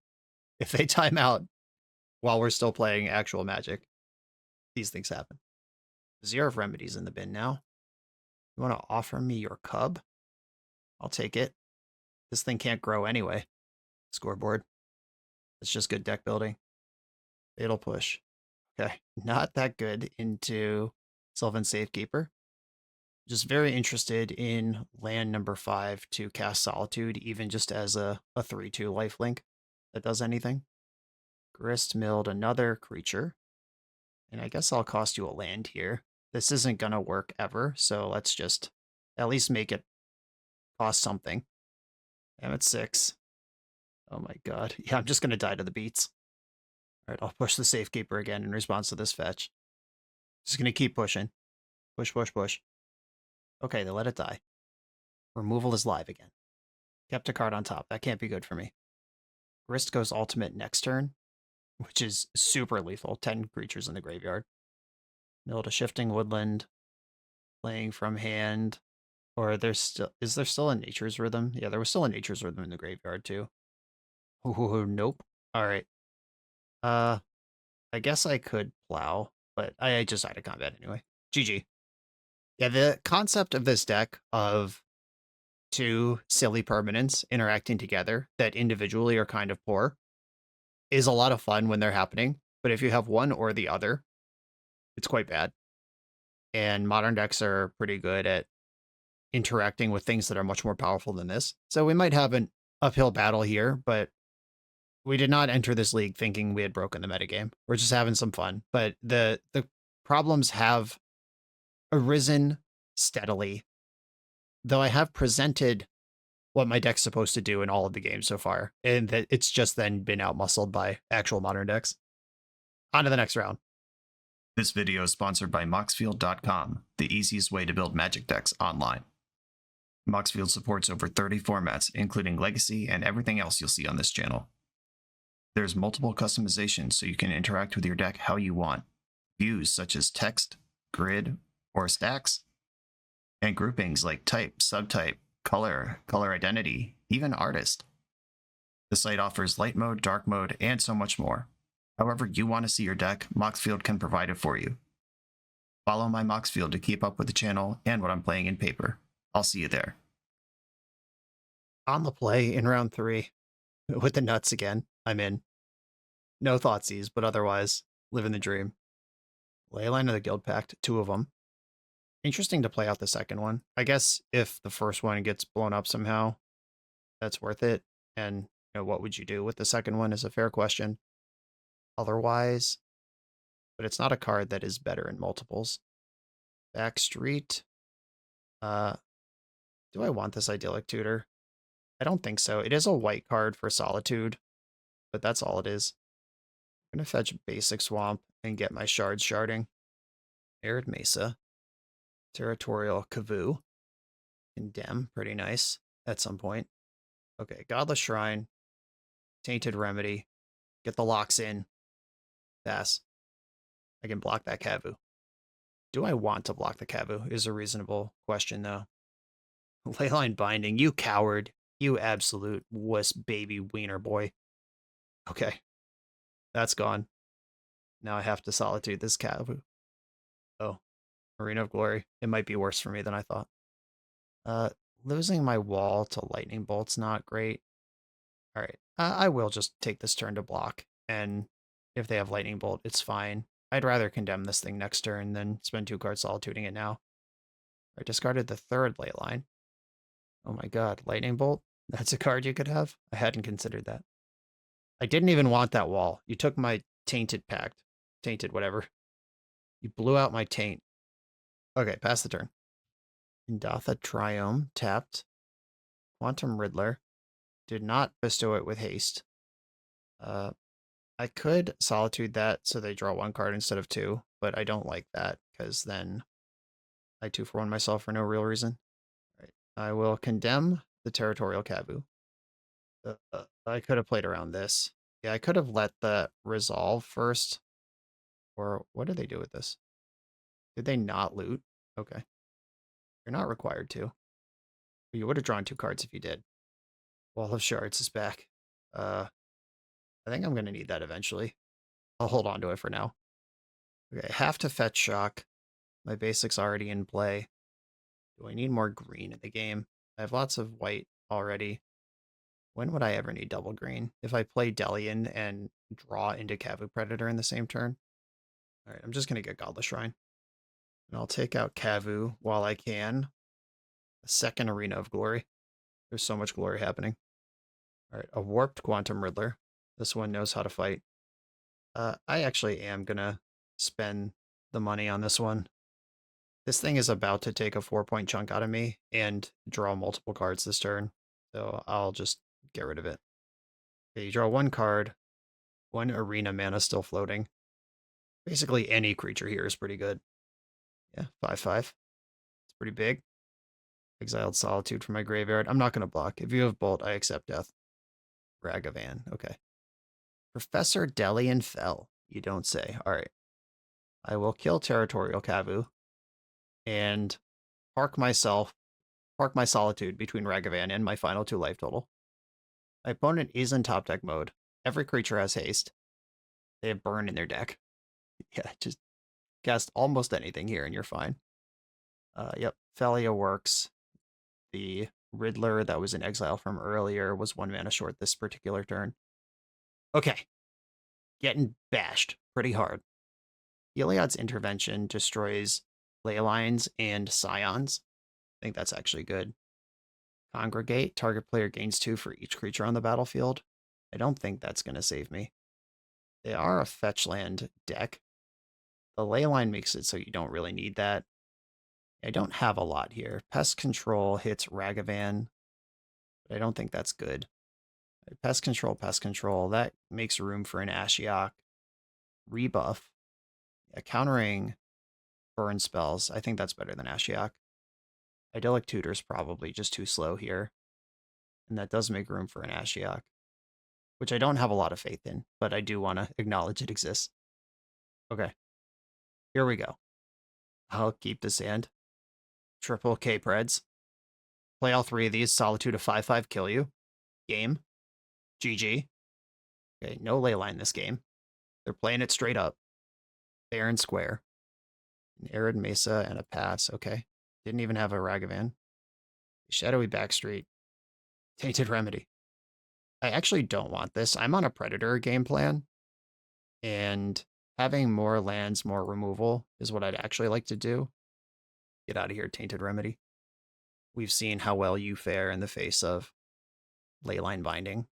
if they time out while we're still playing actual Magic, these things happen. Zero of Remedies in the bin now. You want to offer me your cub? I'll take it. This thing can't grow anyway. Scoreboard. It's just good deck building. Fatal Push. Okay, not that good into Sylvan Safekeeper. Just very interested in land number 5 to cast Solitude, even just as a 3/2 lifelink that does anything. Grist milled another creature. And I guess I'll cost you a land here. This isn't going to work ever, so let's just at least make it cost something. I'm at 6. Oh my god. Yeah, I'm just going to die to the beats. All right, I'll push the Safekeeper again in response to this fetch. Just going to keep pushing. Push, push, push. Okay, they let it die. Removal is live again. Kept a card on top. That can't be good for me. Grist goes ultimate next turn, which is super lethal. 10 creatures in the graveyard. Milled a Shifting Woodland. Playing from hand. Or is there still a Nature's Rhythm? Yeah, there was still a Nature's Rhythm in the graveyard too. Ooh, nope. All right. I guess I could plow, but I just died of combat anyway. GG. Yeah, the concept of this deck of two silly permanents interacting together that individually are kind of poor is a lot of fun when they're happening. But if you have one or the other, it's quite bad. And modern decks are pretty good at interacting with things that are much more powerful than this. So we might have an uphill battle here, but we did not enter this league thinking we had broken the metagame. We're just having some fun. But the problems have arisen steadily, though I have presented what my deck's supposed to do in all of the games so far, and that it's just then been outmuscled by actual modern decks. On to the next round. This video is sponsored by Moxfield.com, the easiest way to build Magic decks online. Moxfield supports over 30 formats, including Legacy and everything else you'll see on this channel. There's multiple customizations so you can interact with your deck how you want. Views such as text, grid, or stacks, and groupings like type, subtype, color, color identity, even artist. The site offers light mode, dark mode, and so much more. However you want to see your deck, Moxfield can provide it for you. Follow my Moxfield to keep up with the channel and what I'm playing in paper. I'll see you there. On the play in round 3, with the nuts again, I'm in. No thoughtseize, but otherwise, living the dream. Leyline of the Guild Pact, 2 of them. Interesting to play out the second one. I guess if the first one gets blown up somehow, that's worth it. And what would you do with the second one is a fair question. Otherwise, but it's not a card that is better in multiples. Backstreet. Do I want this Idyllic Tutor? I don't think so. It is a white card for Solitude, but that's all it is. I'm going to fetch Basic Swamp and get my shards sharding. Arid Mesa. Territorial Kavoo. Condemn, pretty nice at some point. Okay, Godless Shrine. Tainted Remedy. Get the locks in. Pass. I can block that Kavoo. Do I want to block the Kavoo is a reasonable question, though. Leyline Binding, you coward. You absolute wuss baby wiener boy. Okay. That's gone. Now I have to Solitude this Kavoo. Oh. Arena of Glory. It might be worse for me than I thought. Losing my wall to Lightning Bolt's not great. Alright. I will just take this turn to block. And if they have Lightning Bolt, it's fine. I'd rather condemn this thing next turn than spend 2 cards solituding it now. I discarded the 3rd Leyline. Oh my god, Lightning Bolt? That's a card you could have? I hadn't considered that. I didn't even want that wall. You took my Tainted Pact. Tainted whatever. You blew out my Taint. Okay, pass the turn. Indatha Triome, tapped. Quantum Riddler. Did not bestow it with haste. I could Solitude that so they draw 1 card instead of 2, but I don't like that because then I 2-for-1 myself for no real reason. All right. I will condemn the Territorial Kavoo. I could have played around this. Yeah, I could have let the resolve first. Or what did they do with this? Did they not loot? Okay. You're not required to. But you would have drawn 2 cards if you did. Wall of Shards is back. I think I'm going to need that eventually. I'll hold on to it for now. Okay, I have to fetch Shock. My basic's already in play. Do I need more green in the game? I have lots of white already. When would I ever need double green? If I play Delian and draw into Kavoo Predator in the same turn? Alright, I'm just going to get Godless Shrine. And I'll take out Kavoo while I can. A second Arena of Glory. There's so much glory happening. Alright, a Warped Quantum Riddler. This one knows how to fight. I actually am going to spend the money on this one. This thing is about to take a 4-point chunk out of me and draw multiple cards this turn. So I'll just get rid of it. Okay, you draw 1 card. 1 arena mana still floating. Basically any creature here is pretty good. Yeah, 5/5. It's pretty big. Exiled Solitude from my graveyard. I'm not going to block. If you have Bolt, I accept death. Ragavan. Okay. Professor Delian fell. You don't say. Alright. I will kill Territorial Kavoo and park my Solitude between Ragavan and my final 2 life total. My opponent is in top deck mode. Every creature has haste. They have burn in their deck. Yeah, just cast almost anything here and you're fine. Yep, Thalia works. The Riddler that was in exile from earlier was 1 mana short this particular turn. Okay, getting bashed pretty hard. Heliod's Intervention destroys Leylines and Scions. I think that's actually good. Congregate, target player gains 2 for each creature on the battlefield. I don't think that's going to save me. They are a fetch land deck. The Leyline makes it so you don't really need that. I don't have a lot here. Pest Control hits Ragavan, but I don't think that's good. Pest Control, that makes room for an Ashiok. Rebuff. Yeah, countering burn spells, I think that's better than Ashiok. Idyllic Tutor's probably just too slow here, and that does make room for an Ashiok, which I don't have a lot of faith in, but I do want to acknowledge it exists. Okay, here we go. I'll keep this hand. Triple K Preds. Play all 3 of these. Solitude of 5/5 kill you. Game. GG. Okay, no leyline this game. They're playing it straight up. Fair and square. An Arid Mesa and a pass. Okay. Didn't even have a Ragavan. Shadowy Backstreet. Tainted Remedy. I actually don't want this. I'm on a Predator game plan, and having more lands, more removal is what I'd actually like to do. Get out of here, Tainted Remedy. We've seen how well you fare in the face of Leyline Binding.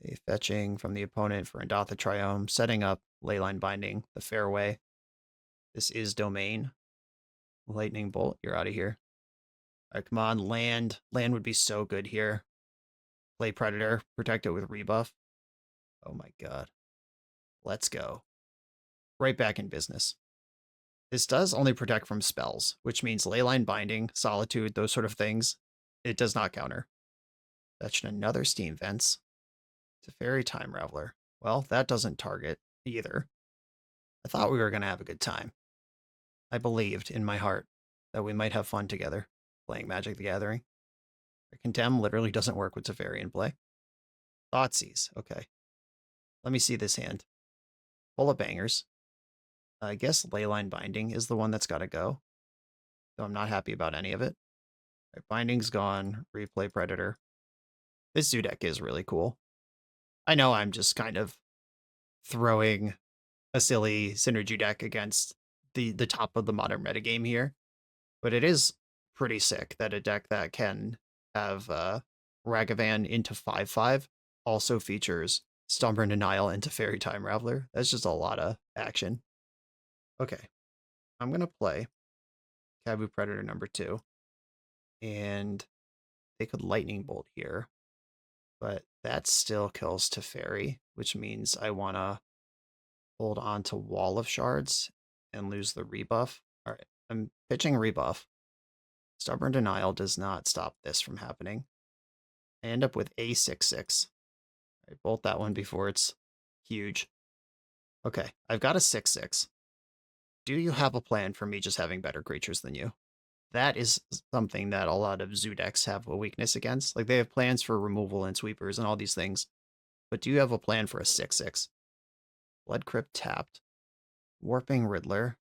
A fetching from the opponent for Indatha Triome, setting up Leyline Binding the fair way. This is domain. Lightning Bolt, you're out of here. All right, come on, land. Land would be so good here. Play Predator, protect it with rebuff. Oh my god. Let's go. Right back in business. This does only protect from spells, which means Leyline Binding, Solitude, those sort of things. It does not counter. Fetch another Steam Vents. Teferi Time Raveler. Well, that doesn't target either. I thought we were going to have a good time. I believed in my heart that we might have fun together playing Magic the Gathering. Condemn literally doesn't work with Teferi in play. Thoughtseize. Okay. Let me see this hand. Full of bangers. I guess Leyline Binding is the one that's got to go. So I'm not happy about any of it. Right, Binding's gone. Replay Predator. This zoo deck is really cool. I know I'm just kind of throwing a silly synergy deck against the top of the modern metagame here, but it is pretty sick that a deck that can have Ragavan into 5/5 also features Stubborn Denial into Fairy Time Raveler. That's just a lot of action. Okay, I'm gonna play Kabu Predator number 2, and they could Lightning Bolt here, but that still kills Teferi, which means I wanna hold on to Wall of Shards and lose the rebuff. All right, I'm pitching rebuff. Stubborn Denial does not stop this from happening. I end up with a 6/6. I bolt that one before it's huge. Okay, I've got a 6/6. Do you have a plan for me just having better creatures than you? That is something that a lot of zoo decks have a weakness against. Like, they have plans for removal and sweepers and all these things. But do you have a plan for a 6/6? Blood Crypt tapped. Warping Riddler.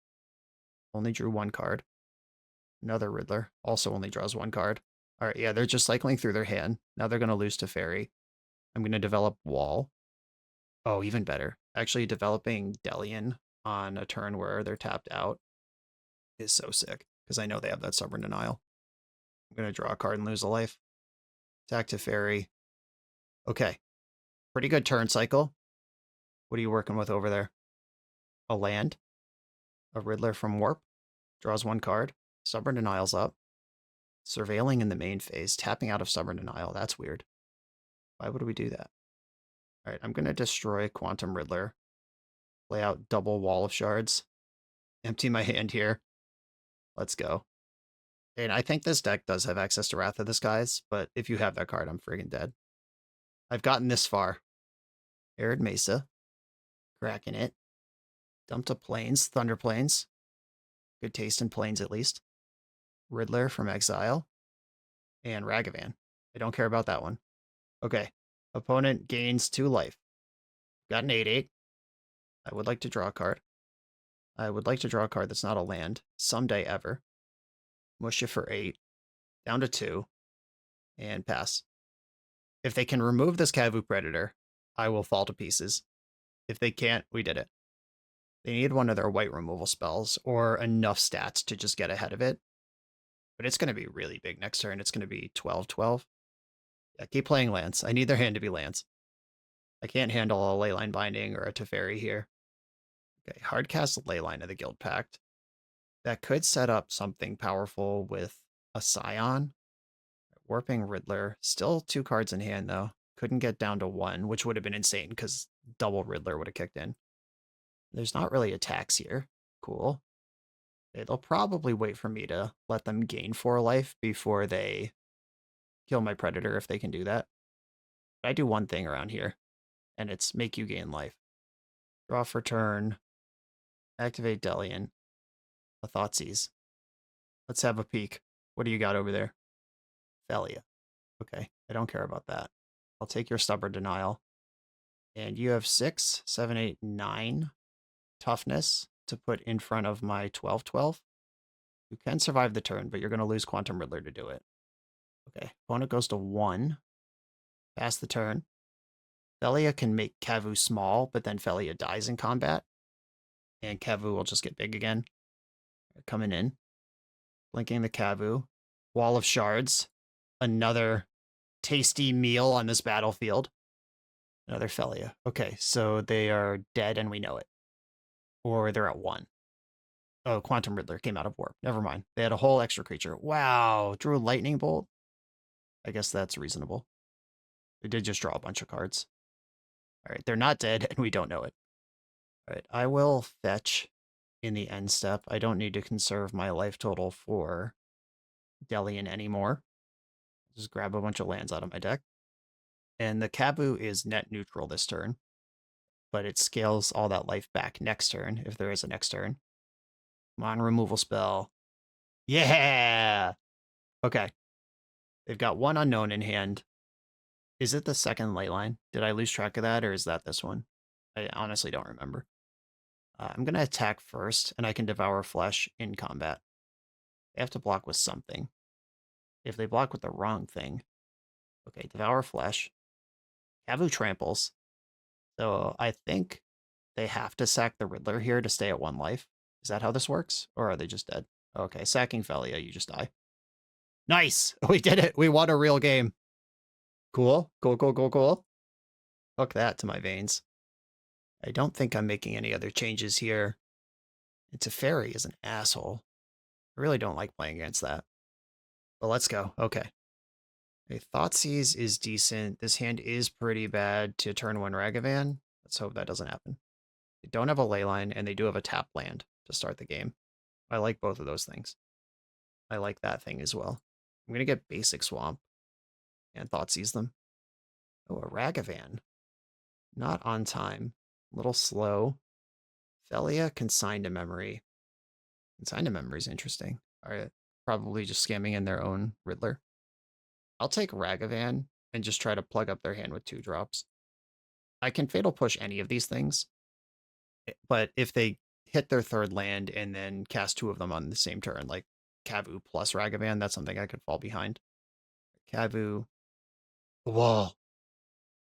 Only drew 1 card. Another Riddler. Also only draws 1 card. All right, yeah, they're just cycling through their hand. Now they're going to lose to Fairy. I'm going to develop Wall. Oh, even better. Actually, developing Delian on a turn where they're tapped out is so sick, because I know they have that Stubborn Denial. I'm going to draw a card and lose a life. Attack to Fairy. Okay. Pretty good turn cycle. What are you working with over there? A land. A Riddler from Warp. Draws 1 card. Stubborn Denial's up. Surveilling in the main phase. Tapping out of Stubborn Denial. That's weird. Why would we do that? All right, I'm going to destroy Quantum Riddler. Lay out double Wall of Shards. Empty my hand here. Let's go. And I think this deck does have access to Wrath of the Skies, but if you have that card, I'm friggin' dead. I've gotten this far. Arid Mesa. Cracking it. Dumped to Plains, Thunder Plains. Good taste in Plains, at least. Riddler from Exile. And Ragavan. I don't care about that one. Okay. Opponent gains 2 life. Got an 8/8. I would like to draw a card. I would like to draw a card that's not a land. Someday ever. mush it for 8, down to 2, and pass. If they can remove this Kavu Predator, I will fall to pieces. If they can't, we did it. They need one of their white removal spells or enough stats to just get ahead of it. But it's going to be really big next turn. It's going to be 12-12. Yeah, keep playing lands. I need their hand to be lands. I can't handle a Leyline Binding or a Teferi here. Okay, hardcast Leyline of the Guild Pact. That could set up something powerful with a Scion. Warping Riddler. Still 2 cards in hand, though. Couldn't get down to 1, which would have been insane because double Riddler would have kicked in. There's not really attacks here. Cool. Okay, they'll probably wait for me to let them gain 4 life before they kill my Predator if they can do that. But I do one thing around here, and it's make you gain life. Draw for turn. Activate Delian. A Thoughtseize. Let's have a peek. What do you got over there? Thalia. Okay, I don't care about that. I'll take your Stubborn Denial. And you have 6, 7, 8, 9 toughness to put in front of my 12-12. You can survive the turn, but you're going to lose Quantum Riddler to do it. Okay, opponent goes to 1. Pass the turn. Thalia can make Kavu small, but then Thalia dies in combat. And Kavu will just get big again. Coming in. Blinking the Kavu. Wall of Shards. Another tasty meal on this battlefield. Another Thalia. Okay, so they are dead and we know it. Or they're at 1. Oh, Quantum Riddler came out of warp. Never mind. They had a whole extra creature. Wow. Drew a Lightning Bolt? I guess that's reasonable. They did just draw a bunch of cards. All right, they're not dead and we don't know it. All right, I will fetch in the end step. I don't need to conserve my life total for Delian anymore. Just grab a bunch of lands out of my deck. And the Kabu is net neutral this turn, but it scales all that life back next turn if there is a next turn. Come on, removal spell. Yeah! Okay. They've got 1 unknown in hand. Is it the second Leyline? Did I lose track of that, or is that this one? I honestly don't remember. I'm going to attack first, and I can Devour Flesh in combat. They have to block with something. If they block with the wrong thing... Okay, Devour Flesh. Kavu tramples. So I think they have to sack the Riddler here to stay at 1 life. Is that how this works? Or are they just dead? Okay, sacking Thalia, you just die. Nice! We did it! We won a real game. Cool. Cool, cool, cool, cool. Hook that to my veins. I don't think I'm making any other changes here. And Teferi is an asshole. I really don't like playing against that. But let's go. Okay. A Thoughtseize is decent. This hand is pretty bad to turn 1 Ragavan. Let's hope that doesn't happen. They don't have a Leyline, and they do have a tap land to start the game. I like both of those things. I like that thing as well. I'm going to get Basic Swamp and Thoughtseize them. Oh, a Ragavan. Not on time. A little slow. Thalia, Consigned to Memory. Consigned to Memory is interesting. All right, probably just scamming in their own Riddler. I'll take Ragavan and just try to plug up their hand with 2 drops. I can Fatal Push any of these things, but if they hit their 3rd land and then cast 2 of them on the same turn, like Kavu plus Ragavan, that's something I could fall behind. Kavu. Whoa.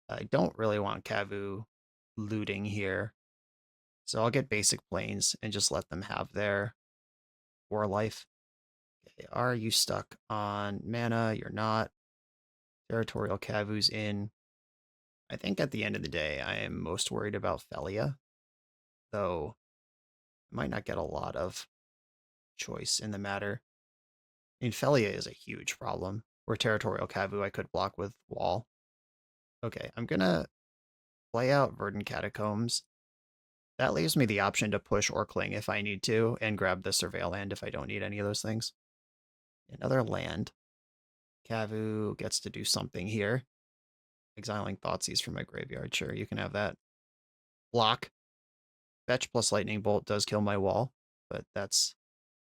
I don't really want Kavu looting here. So I'll get basic planes and just let them have their 4 life. Okay, are you stuck on mana? You're not. Territorial Kavu's in. I think at the end of the day, I am most worried about Thalia, though I might not get a lot of choice in the matter. I mean, Thalia is a huge problem. Where Territorial Kavu I could block with Wall. Okay, I'm gonna play out Verdant Catacombs. That leaves me the option to push or cling if I need to, and grab the Surveil land if I don't need any of those things. Another land. Kavu gets to do something here. Exiling Thoughtseize from my graveyard. Sure, you can have that. Block. Fetch plus Lightning Bolt does kill my Wall, but that's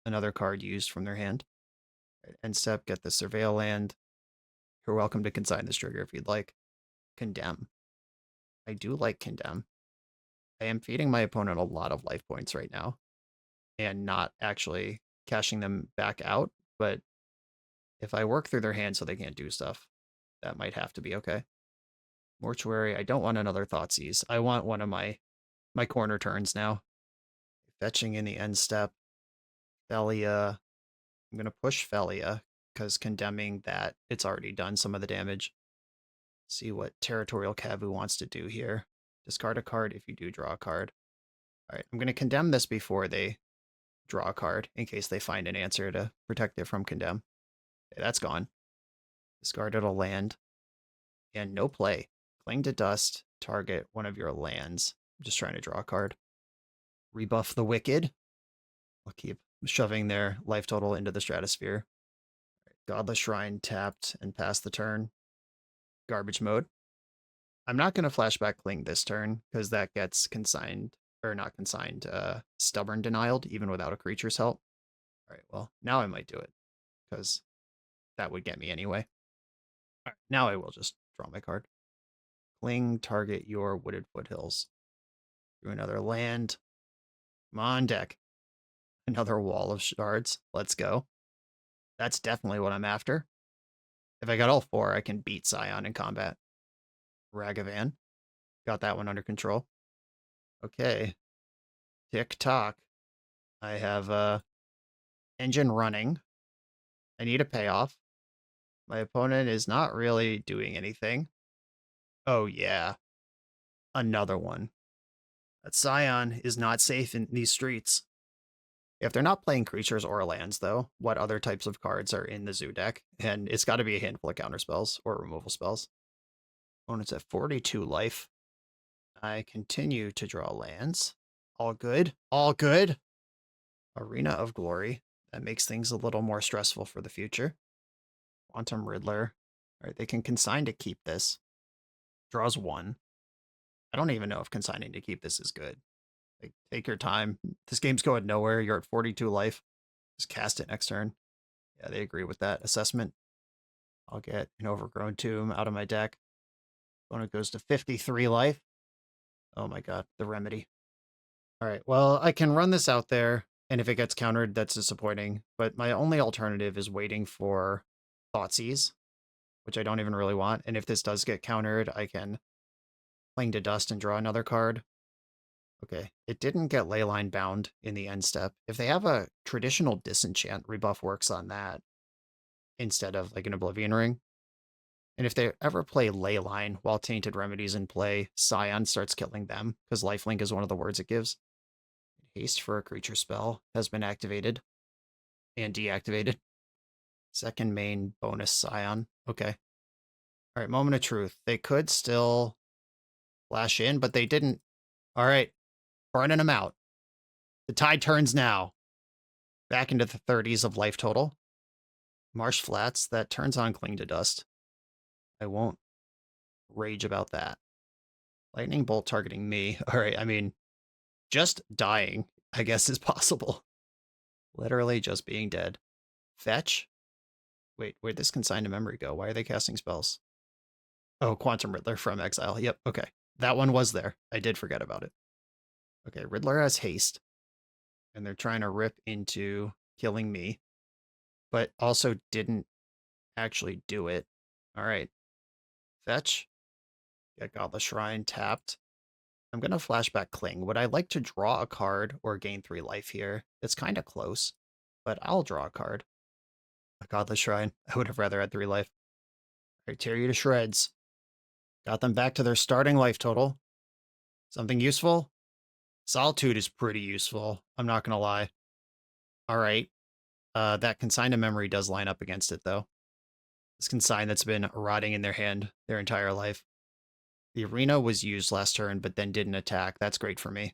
another card used from their hand. End step, get the Surveil land. You're welcome to consign this trigger if you'd like. Condemn. I do like Condemn. I am feeding my opponent a lot of life points right now and not actually cashing them back out but if I work through their hand so they can't do stuff, that might have to be okay. Mortuary, I don't want another Thoughtseize. I want one of my corner turns now. Fetching in the end step. Felia. I'm going to push Felia because condemning that, it's already done some of the damage. See what Territorial Kavu wants to do here. Discard a card if you do draw a card. All right, I'm going to condemn this before they draw a card in case they find an answer to protect it from condemn. Okay, that's gone. Discarded a land. And no play. Cling to dust, target one of your lands. I'm just trying to draw a card. Rebuff the Wicked. I'll keep shoving their life total into the stratosphere. Godless Shrine tapped and pass the turn. Garbage mode. I'm not going to flashback Cling this turn because that gets consigned, or not consigned, stubborn denialed even without a creature's help. All right, well, now I might do it because that would get me anyway. All right, now I will just draw my card. Cling, target your wooded foothills. Do another land. Come on, deck. Another wall of shards. Let's go. That's definitely what I'm after. If I got all four, I can beat Scion in combat. Ragavan. Got that one under control. Okay. Tick-tock. I have engine running. I need a payoff. My opponent is not really doing anything. Oh, yeah. Another one. That Scion is not safe in these streets. If they're not playing creatures or lands, though, what other types of cards are in the zoo deck? And it's got to be a handful of counter spells or removal spells. Opponent's at 42 life. I continue to draw lands. All good. All good. Arena of Glory. That makes things a little more stressful for the future. Quantum Riddler. All right, they can consign to keep this. Draws one. I don't even know if consigning to keep this is good. Like, take your time. This game's going nowhere. You're at 42 life. Just cast it next turn. Yeah, they agree with that assessment. I'll get an Overgrown Tomb out of my deck. Opponent goes to 53 life. Oh my god, the remedy. All right, well, I can run this out there, and if it gets countered, that's disappointing. But my only alternative is waiting for Thoughtseize, which I don't even really want. And if this does get countered, I can Cling to Dust and draw another card. Okay, it didn't get Leyline Bound in the end step. If they have a traditional Disenchant, rebuff works on that instead of like an Oblivion Ring. And if they ever play Leyline while Tainted Remedy's in play, Scion starts killing them, because Lifelink is one of the words it gives. Haste for a creature spell has been activated and deactivated. Second main bonus Scion. Okay. All right, Moment of Truth. They could still flash in, but they didn't. All right, burning them out. The tide turns now. Back into the 30s of life total. Marsh Flats, that turns on Cling to Dust. I won't rage about that. Lightning Bolt targeting me. All right, I mean, just dying, I guess, is possible. Literally just being dead. Fetch? Wait, where'd this consign to memory go? Why are they casting spells? Oh, Quantum Riddler from Exile. Yep, okay. That one was there. I did forget about it. Okay, Riddler has haste. And they're trying to rip into killing me. But also didn't actually do it. All right. Fetch. Get Godless Shrine tapped. I'm going to flashback Cling. Would I like to draw a card or gain 3 life here? It's kind of close, but I'll draw a card. A Godless Shrine. I would have rather had 3 life. All right, tear you to shreds. Got them back to their starting life total. Something useful? Solitude is pretty useful. I'm not going to lie. All right. That consign to memory does line up against it, though. This consign that's been rotting in their hand their entire life. The arena was used last turn, but then didn't attack. That's great for me.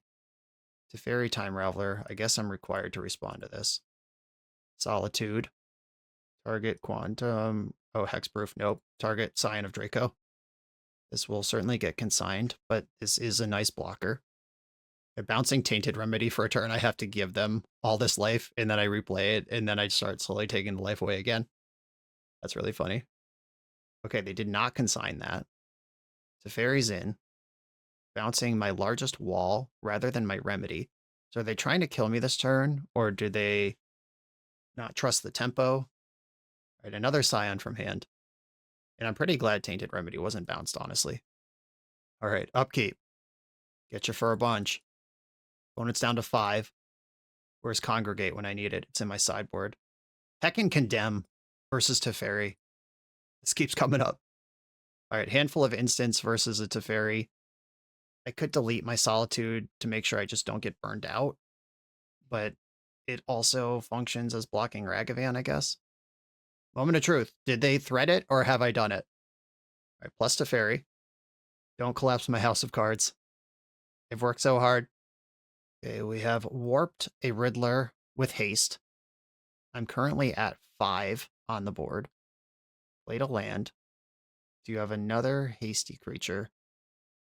Teferi Time Raveler. I guess I'm required to respond to this. Solitude. Target Quantum. Oh, Hexproof. Nope. Target Scion of Draco. This will certainly get consigned, but this is a nice blocker. They're bouncing Tainted Remedy for a turn. I have to give them all this life, and then I replay it, and then I start slowly taking the life away again. That's really funny. Okay, they did not consign that. Teferi's in. Bouncing my largest wall rather than my remedy. So are they trying to kill me this turn, or do they not trust the tempo. All right, another Scion from hand. And I'm pretty glad Tainted Remedy wasn't bounced, honestly. All right, upkeep. Get you for a bunch. Opponent's down to 5. Where's Congregate when I need it? It's in my sideboard. Heckin' Condemn versus Teferi. This keeps coming up. All right, handful of instants versus a Teferi. I could delete my Solitude to make sure I just don't get burned out, but it also functions as blocking Ragavan, I guess. Moment of truth. Did they thread it or have I done it? All right, plus Teferi. Don't collapse my house of cards. They've worked so hard. Okay, we have Warped a Riddler with haste. I'm currently at 5 on the board. Played a land. Do you have another hasty creature?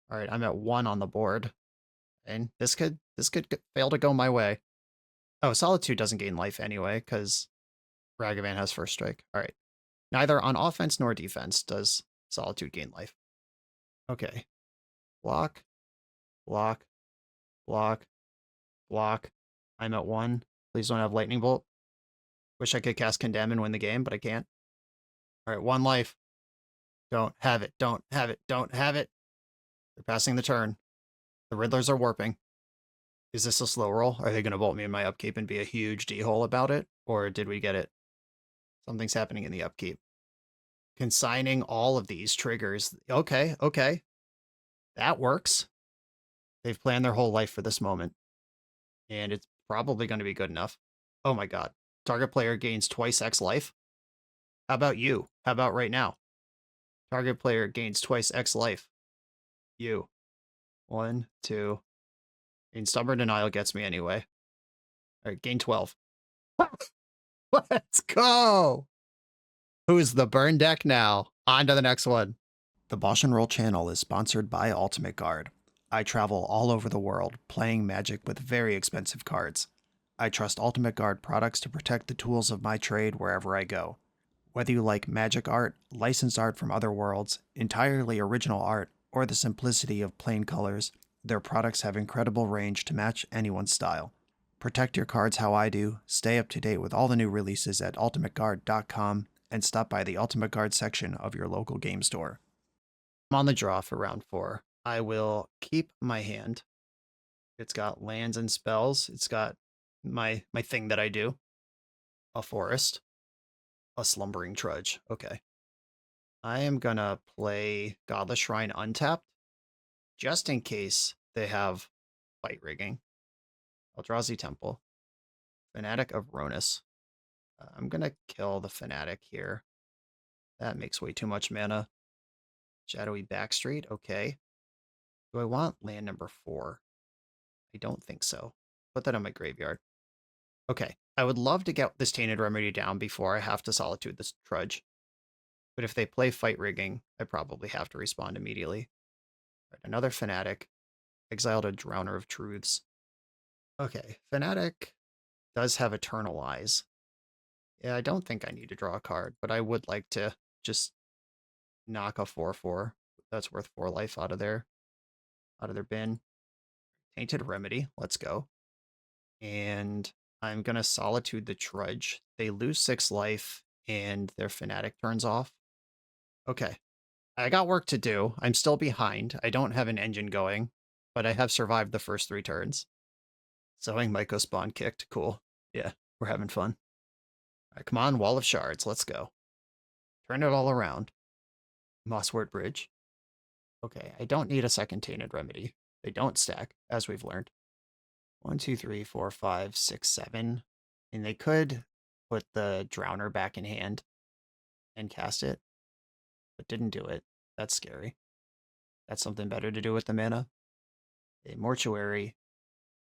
All right, I'm at 1 on the board. And this could fail to go my way. Oh, Solitude doesn't gain life anyway, because Ragavan has first strike. All right. Neither on offense nor defense does Solitude gain life. Okay. Block, block, block, block. I'm at 1. Please don't have Lightning Bolt. Wish I could cast Condemn and win the game, but I can't. All right, 1 life. Don't have it, don't have it, don't have it. They're passing the turn. The Riddlers are warping. Is this a slow roll? Are they going to bolt me in my upkeep and be a huge D-hole about it? Or did we get it? Something's happening in the upkeep. Consigning all of these triggers. Okay, okay. That works. They've planned their whole life for this moment. And it's probably going to be good enough. Oh my god. Target player gains twice X life? How about you? How about right now? Target player gains twice X life. You. 1, 2. And Stubborn Denial gets me anyway. Alright, gain 12. Let's go! Who's the burn deck now? On to the next one. The BoshNRoll channel is sponsored by Ultimate Guard. I travel all over the world playing Magic with very expensive cards. I trust Ultimate Guard products to protect the tools of my trade wherever I go. Whether you like magic art, licensed art from other worlds, entirely original art, or the simplicity of plain colors, their products have incredible range to match anyone's style. Protect your cards how I do, stay up to date with all the new releases at ultimateguard.com, and stop by the Ultimate Guard section of your local game store. I'm on the draw for round 4. I will keep my hand. It's got lands and spells. It's got my thing that I do. A forest. A slumbering trudge. Okay. I am gonna play Godless Shrine untapped, just in case they have fight rigging. Eldrazi Temple. Fanatic of Ronus. I'm gonna kill the Fanatic here. That makes way too much mana. Shadowy Backstreet, okay. Do I want land number 4? I don't think so. Put that in my graveyard. Okay, I would love to get this Tainted Remedy down before I have to Solitude this Trudge. But if they play Fight Rigging, I probably have to respond immediately. Right, another Fanatic. Exiled a Drowner of Truths. Okay, Fanatic does have Eternal Eyes. Yeah, I don't think I need to draw a card, but I would like to just knock a 4/4 that's worth 4 life out of their bin. Tainted Remedy, let's go. And I'm gonna Solitude the Trudge. They lose 6 life, and their Fanatic turns off. Okay, I got work to do. I'm still behind. I don't have an engine going, but I have survived the first 3 turns. Sowing Myco Spawn kicked. Cool. Yeah, we're having fun. All right, come on, Wall of Shards. Let's go. Turn it all around. Mosswort Bridge. Okay, I don't need a second Tainted Remedy. They don't stack, as we've learned. 1, 2, 3, 4, 5, 6, 7. And they could put the Drowner back in hand and cast it, but didn't do it. That's scary. That's something better to do with the mana. A Mortuary.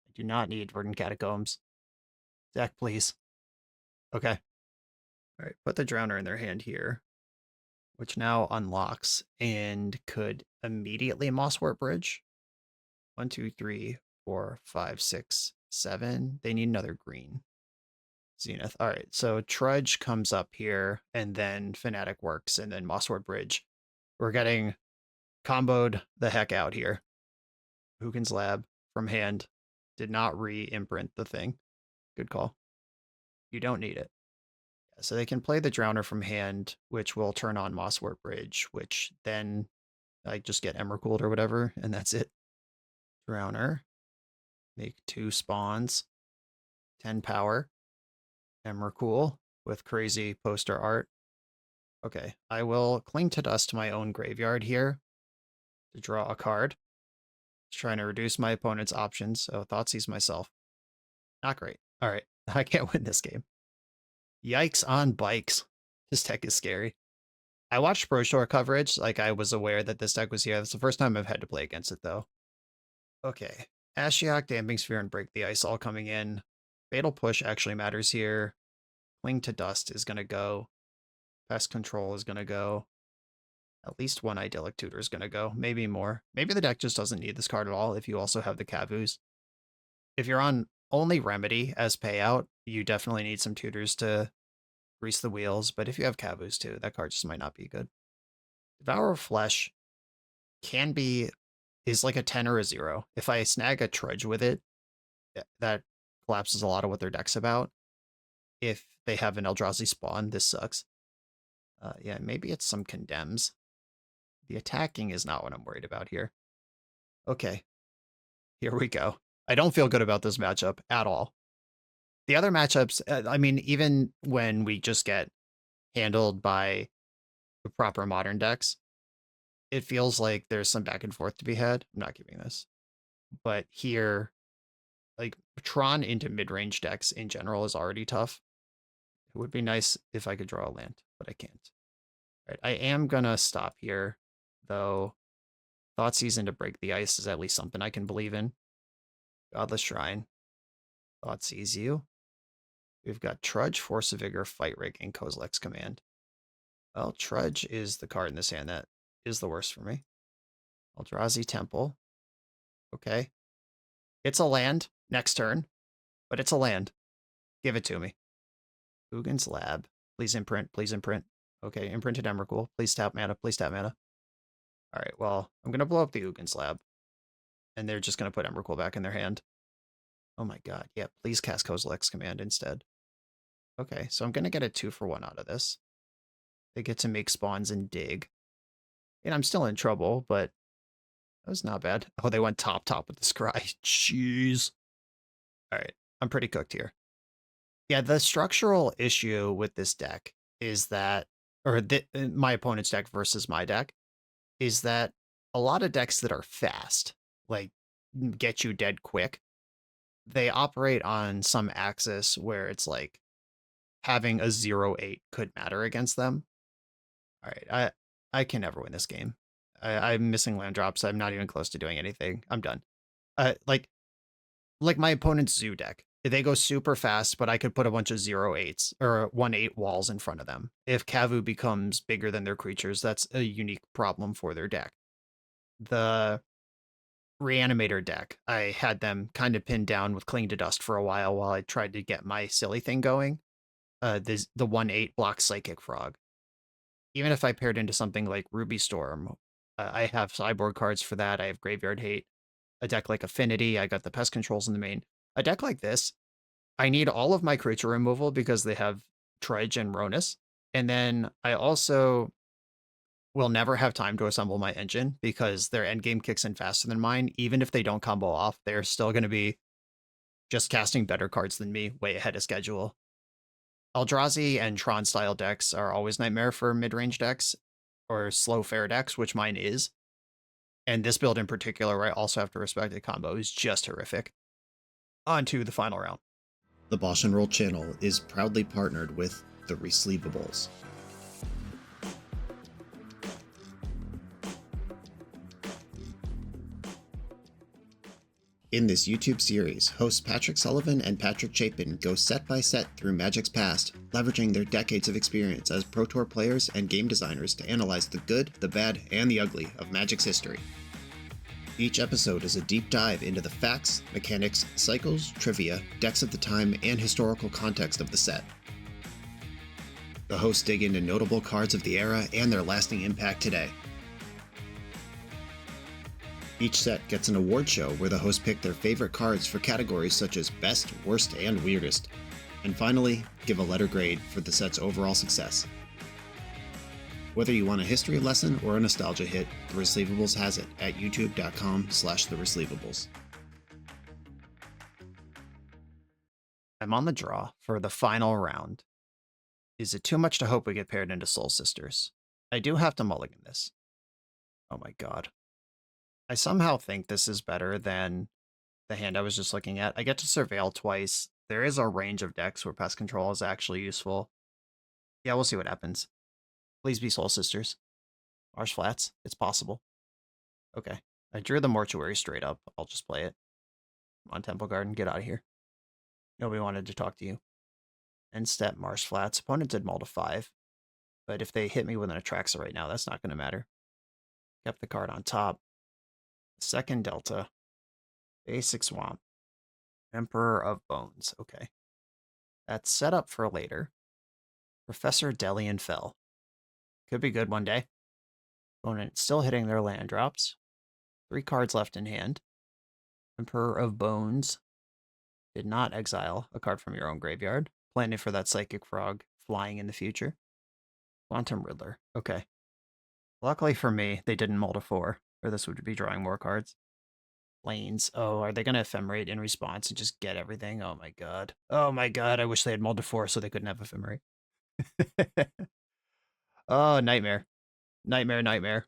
I do not need Verdant Catacombs. Deck, please. Okay. All right, put the Drowner in their hand here, which now unlocks and could immediately Mosswort Bridge. 1, 2, 3, 4, 5, 6, 7. They need another green. Zenith. All right, so Trudge comes up here, and then Fanatic works, and then Mosswort Bridge. We're getting comboed the heck out here. Hugin's Lab from hand. Did not re-imprint the thing. Good call. You don't need it. So they can play the Drowner from hand, which will turn on Mosswort Bridge, which then I just get Emrakul or whatever, and that's it. Drowner. Make 2 spawns. 10 power. Emrakul with crazy poster art. Okay, I will cling to dust my own graveyard here to draw a card. Just trying to reduce my opponent's options. Oh, Thoughtseize myself. Not great. All right, I can't win this game. Yikes on bikes. This deck is scary. I watched Pro Shore coverage, like I was aware that this deck was here. That's the first time I've had to play against it, though. Okay, Ashiok, Damping Sphere, and Break the Ice all coming in. Fatal Push actually matters here. Cling to Dust is going to go. Pest Control is going to go. At least one Idyllic Tutor is going to go. Maybe more. Maybe the deck just doesn't need this card at all if you also have the Kavus. If you're on only Remedy as payout, you definitely need some tutors to grease the wheels. But if you have Kavus too, that card just might not be good. Devour of Flesh is like a 10 or a 0. If I snag a Trudge with it, that collapses a lot of what their deck's about. If they have an Eldrazi spawn, this sucks. Yeah, maybe it's some Condemns. The attacking is not what I'm worried about here. Okay, here we go. I don't feel good about this matchup at all. The other matchups, I mean, even when we just get handled by the proper modern decks, it feels like there's some back and forth to be had. I'm not giving this. But here, like, Tron into mid-range decks in general is already tough. It would be nice if I could draw a land, but I can't. All right, I am gonna stop here, though. Thoughtseize into Break the Ice is at least something I can believe in. Godless Shrine. Thoughtseize you. We've got Trudge, Force of Vigor, Fight Rig, and Kozilek's Command. Well, Trudge is the card in this hand that is the worst for me. Eldrazi Temple. Okay. It's a land next turn, but it's a land. Give it to me. Ugin's Lab. Please imprint. Please imprint. Okay, imprinted Emrakul. Please tap mana. Please tap mana. All right, well, I'm going to blow up the Ugin Slab. And they're just going to put Emrakul back in their hand. Oh my god. Yeah, please cast Kozilek's Command instead. Okay, so I'm going to get a 2-for-1 out of this. They get to make spawns and dig. And I'm still in trouble, but that was not bad. Oh, they went top with the Scry. Jeez. All right, I'm pretty cooked here. Yeah, the structural issue with this deck is that, or my opponent's deck versus my deck, is that a lot of decks that are fast, like get you dead quick, they operate on some axis where it's like having a 0-8 could matter against them. All right, I can never win this game. I'm missing land drops. I'm not even close to doing anything. I'm done. Like my opponent's Zoo deck. They go super fast, but I could put a bunch of 0-8s or 1-8 walls in front of them. If Kavu becomes bigger than their creatures, that's a unique problem for their deck. The Reanimator deck, I had them kind of pinned down with Cling to Dust for a while I tried to get my silly thing going. The 1-8 blocks Psychic Frog. Even if I paired into something like Ruby Storm, I have sideboard cards for that. I have Graveyard Hate. A deck like Affinity, I got the Pest Controls in the main. A deck like this, I need all of my creature removal because they have Trudge and Ronus. And then I also will never have time to assemble my engine because their endgame kicks in faster than mine. Even if they don't combo off, they're still going to be just casting better cards than me way ahead of schedule. Eldrazi and Tron style decks are always nightmare for mid-range decks or slow fair decks, which mine is. And this build in particular, where I also have to respect the combo, is just horrific. On to the final round. The BoshNRoll channel is proudly partnered with the Resleevables. In this YouTube series, hosts Patrick Sullivan and Patrick Chapin go set by set through Magic's past, leveraging their decades of experience as Pro Tour players and game designers to analyze the good, the bad, and the ugly of Magic's history. Each episode is a deep dive into the facts, mechanics, cycles, trivia, decks of the time, and historical context of the set. The hosts dig into notable cards of the era and their lasting impact today. Each set gets an award show where the hosts pick their favorite cards for categories such as Best, Worst, and Weirdest. And finally, give a letter grade for the set's overall success. Whether you want a history lesson or a nostalgia hit, The Receivables has it at youtube.com/thereceivables. I'm on the draw for the final round. Is it too much to hope we get paired into Soul Sisters? I do have to mulligan this. Oh my god. I somehow think this is better than the hand I was just looking at. I get to Surveil twice. There is a range of decks where Pest Control is actually useful. Yeah, we'll see what happens. Please be Soul Sisters. Marsh Flats. It's possible. Okay. I drew the Mortuary straight up. I'll just play it. Come on, Temple Garden. Get out of here. Nobody wanted to talk to you. End step, Marsh Flats. Opponent did mull to 5. But if they hit me with an Atraxa right now, that's not going to matter. Kept the card on top. Second Delta. Basic Swamp. Emperor of Bones. Okay. That's set up for later. Professor Delian Fell. Could be good one day. Opponent still hitting their land drops. 3 cards left in hand. Emperor of Bones. Did not exile a card from your own graveyard. Planning for that Psychic Frog flying in the future. Quantum Riddler. Okay. Luckily for me, they didn't mull to 4, or this would be drawing more cards. Lanes. Oh, are they going to Ephemerate in response and just get everything? Oh my god. Oh my god, I wish they had mulled to 4 so they couldn't have Ephemerate. Oh, nightmare. Nightmare, nightmare.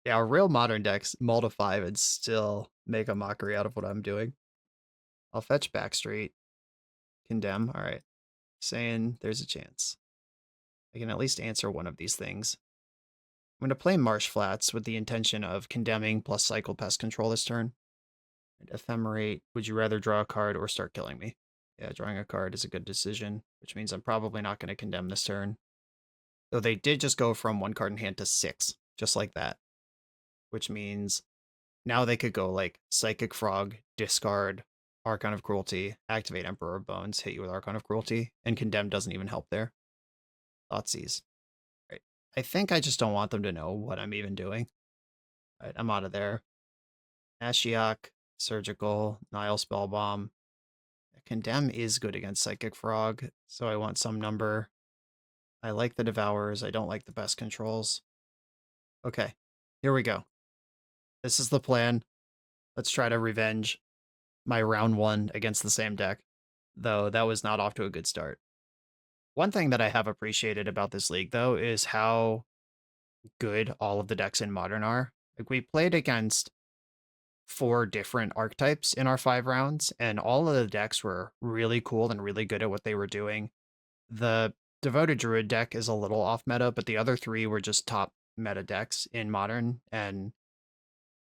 Yeah, real modern decks mull to 5 and still make a mockery out of what I'm doing. I'll fetch Backstreet. Condemn. All right. Saying there's a chance. I can at least answer one of these things. I'm going to play Marsh Flats with the intention of condemning plus cycle Pest Control this turn. And Ephemerate, would you rather draw a card or start killing me? Yeah, drawing a card is a good decision, which means I'm probably not going to condemn this turn. Though they did just go from 1 card in hand to 6, just like that. Which means now they could go like Psychic Frog, discard, Archon of Cruelty, activate Emperor of Bones, hit you with Archon of Cruelty, and condemn doesn't even help there. Thoughtseize. Right. I think I just don't want them to know what I'm even doing. Right, I'm out of there. Ashiok, Surgical, Nile Spellbomb. Condemn is good against Psychic Frog, so I want some number. I like the Devourers. I don't like the Pest Controls. Okay, here we go. This is the plan. Let's try to revenge my round 1 against the same deck, though that was not off to a good start. One thing that I have appreciated about this league, though, is how good all of the decks in Modern are. Like, we played against 4 different archetypes in our 5 rounds, and all of the decks were really cool and really good at what they were doing. The Devoted Druid deck is a little off meta, but the other 3 were just top meta decks in Modern, and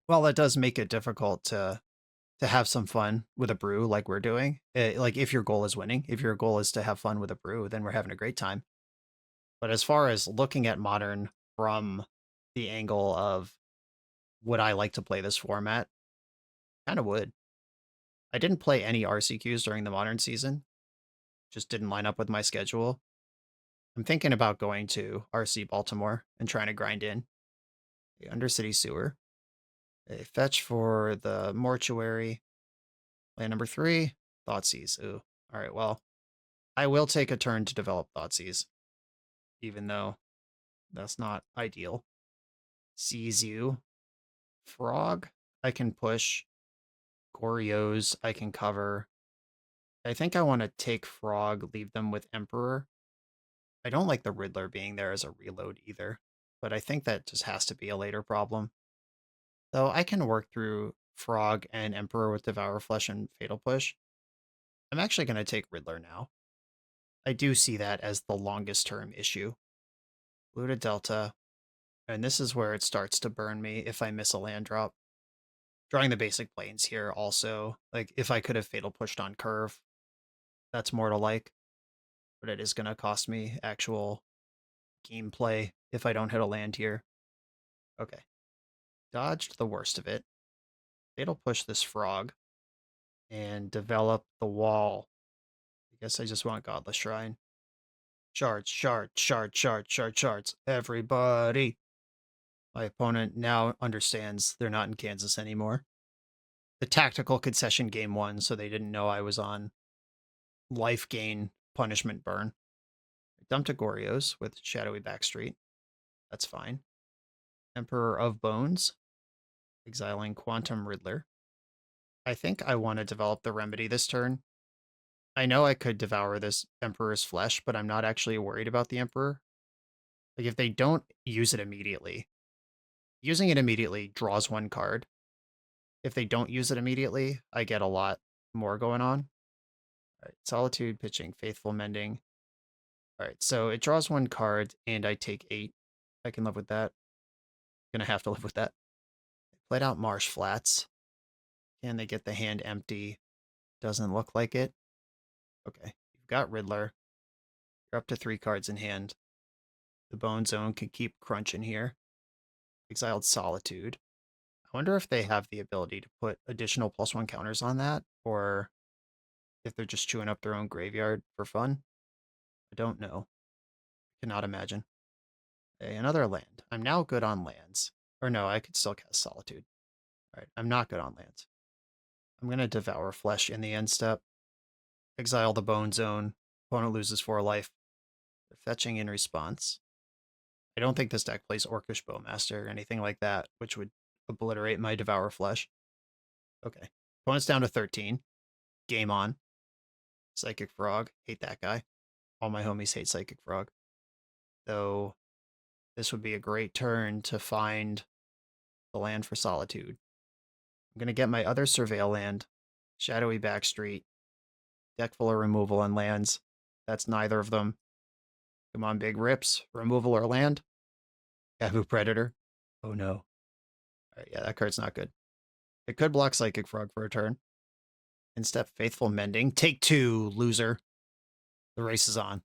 while it does make it difficult to have some fun with a brew like we're doing, like if your goal is winning, if your goal is to have fun with a brew, then we're having a great time. But as far as looking at Modern from the angle of would I like to play this format, kind of would. I didn't play any RCQs during the Modern season, just didn't line up with my schedule. I'm thinking about going to RC Baltimore and trying to grind in the Undercity Sewer. A fetch for the Mortuary. Land number 3, Thoughtseize. Ooh. All right, well, I will take a turn to develop Thoughtseize, even though that's not ideal. Seize you. Frog, I can push. Gorios, I can cover. I think I want to take Frog, leave them with Emperor. I don't like the Riddler being there as a reload either, but I think that just has to be a later problem. Though I can work through Frog and Emperor with Devour Flesh and Fatal Push. I'm actually going to take Riddler now. I do see that as the longest term issue. Blue to Delta, and this is where it starts to burn me if I miss a land drop. Drawing the basic planes here also, like if I could have Fatal Pushed on curve, that's more to like, but it is going to cost me actual gameplay if I don't hit a land here. Okay. Dodged the worst of it. Fatal Push this Frog and develop the wall. I guess I just want Godless Shrine. Shards, shards, shards, shards, shards, shards. Everybody. My opponent now understands they're not in Kansas anymore. The tactical concession game 1, so they didn't know I was on life gain punishment burn. Dumped a Goryo's with Shadowy Backstreet. That's fine. Emperor of Bones, exiling Quantum Riddler. I think I want to develop the remedy this turn. I know I could devour this Emperor's flesh, but I'm not actually worried about the Emperor. Like, if they don't use it immediately, using it immediately draws one card. If they don't use it immediately, I get a lot more going on. All right, Solitude, pitching, Faithful Mending. All right, so it draws one card, and I take 8. I can live with that. Gonna have to live with that. Played out Marsh Flats. Can they get the hand empty? Doesn't look like it. Okay, you've got Riddler. You're up to 3 cards in hand. The Bone Zone can keep crunching here. Exiled Solitude. I wonder if they have the ability to put additional +1 counters on that, or if they're just chewing up their own graveyard for fun. I don't know. Cannot imagine. Okay, another land. I'm now good on lands. Or no, I could still cast Solitude. All right, I'm not good on lands. I'm going to Devour Flesh in the end step. Exile the Bone Zone. Opponent loses 4 life. They're fetching in response. I don't think this deck plays Orcish Bowmaster or anything like that, which would obliterate my Devour Flesh. Okay. Opponent's down to 13. Game on. Psychic Frog. Hate that guy. All my homies hate Psychic Frog. Though this would be a great turn to find the land for Solitude. I'm going to get my other Surveil land. Shadowy Backstreet. Deck full of removal on lands. That's neither of them. Come on, big rips. Removal or land. Gabu Predator. Oh no. All right, yeah, that card's not good. It could block Psychic Frog for a turn. Instead, Faithful Mending. Take 2, loser. The race is on.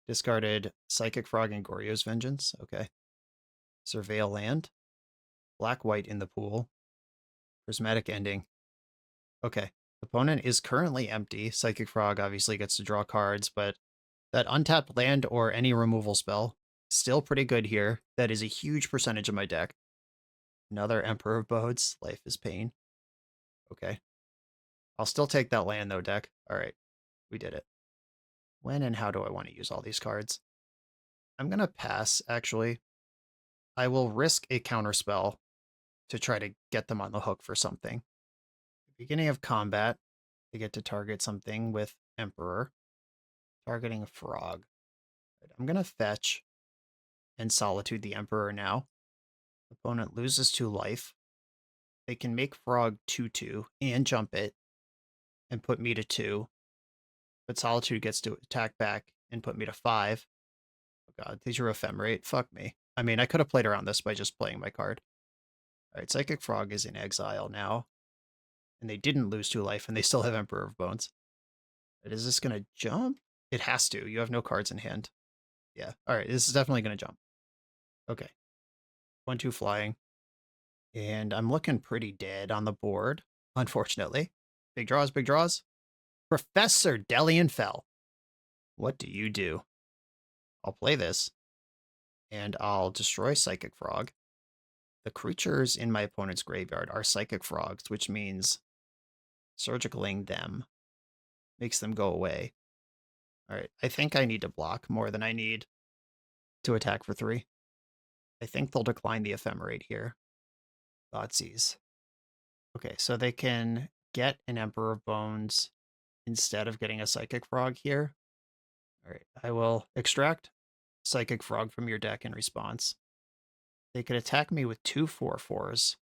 Discarded Psychic Frog and Goryo's Vengeance. Okay. Surveil land. Black-white in the pool. Prismatic Ending. Okay. Opponent is currently empty. Psychic Frog obviously gets to draw cards, but that untapped land or any removal spell, still pretty good here. That is a huge percentage of my deck. Another Emperor of Bones. Life is pain. Okay. I'll still take that land, though, deck. All right. We did it. When and how do I want to use all these cards? I'm going to pass, actually. I will risk a counterspell to try to get them on the hook for something. Beginning of combat, they get to target something with Emperor. Targeting a frog. I'm going to fetch and Solitude the Emperor now. Opponent loses 2 life. They can make Frog 2/2 and jump it and put me to 2. But Solitude gets to attack back and put me to 5. Oh god, these are ephemerate. Fuck me. I mean, I could have played around this by just playing my card. Alright, Psychic Frog is in exile now. And they didn't lose 2 life, and they still have Emperor of Bones. But is this going to jump? It has to. You have no cards in hand. Yeah. Alright, this is definitely going to jump. Okay. 1/2 flying. And I'm looking pretty dead on the board, unfortunately. Big draws, big draws. Professor Delian Fell. What do you do? I'll play this, and I'll destroy Psychic Frog. The creatures in my opponent's graveyard are Psychic Frogs, which means surgicaling them makes them go away. All right, I think I need to block more than I need to attack for 3. I think they'll decline the Ephemerate here. Thoughtseize. Okay, so they can get an Emperor of Bones instead of getting a Psychic Frog here. All right, I will extract Psychic Frog from your deck in response. They could attack me with 2 4/4s.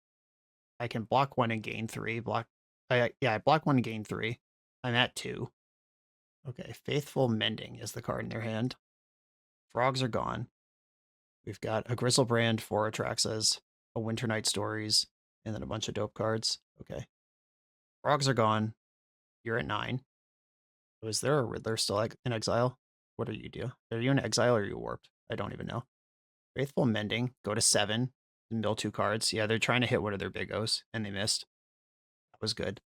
I can block 1 and gain 3. I block 1 and gain 3. I'm at 2. Okay, Faithful Mending is the card in their hand. Frogs are gone. We've got a Grizzlebrand, 4 Atraxas, a Winter Night Stories, and then a bunch of dope cards. Okay. Frogs are gone. You're at 9. Was there a Riddler still in exile? What are you do? Are you in exile or are you warped? I don't even know. Faithful Mending, go to 7, mill 2 cards. Yeah, they're trying to hit one of their big O's, and they missed. That was good.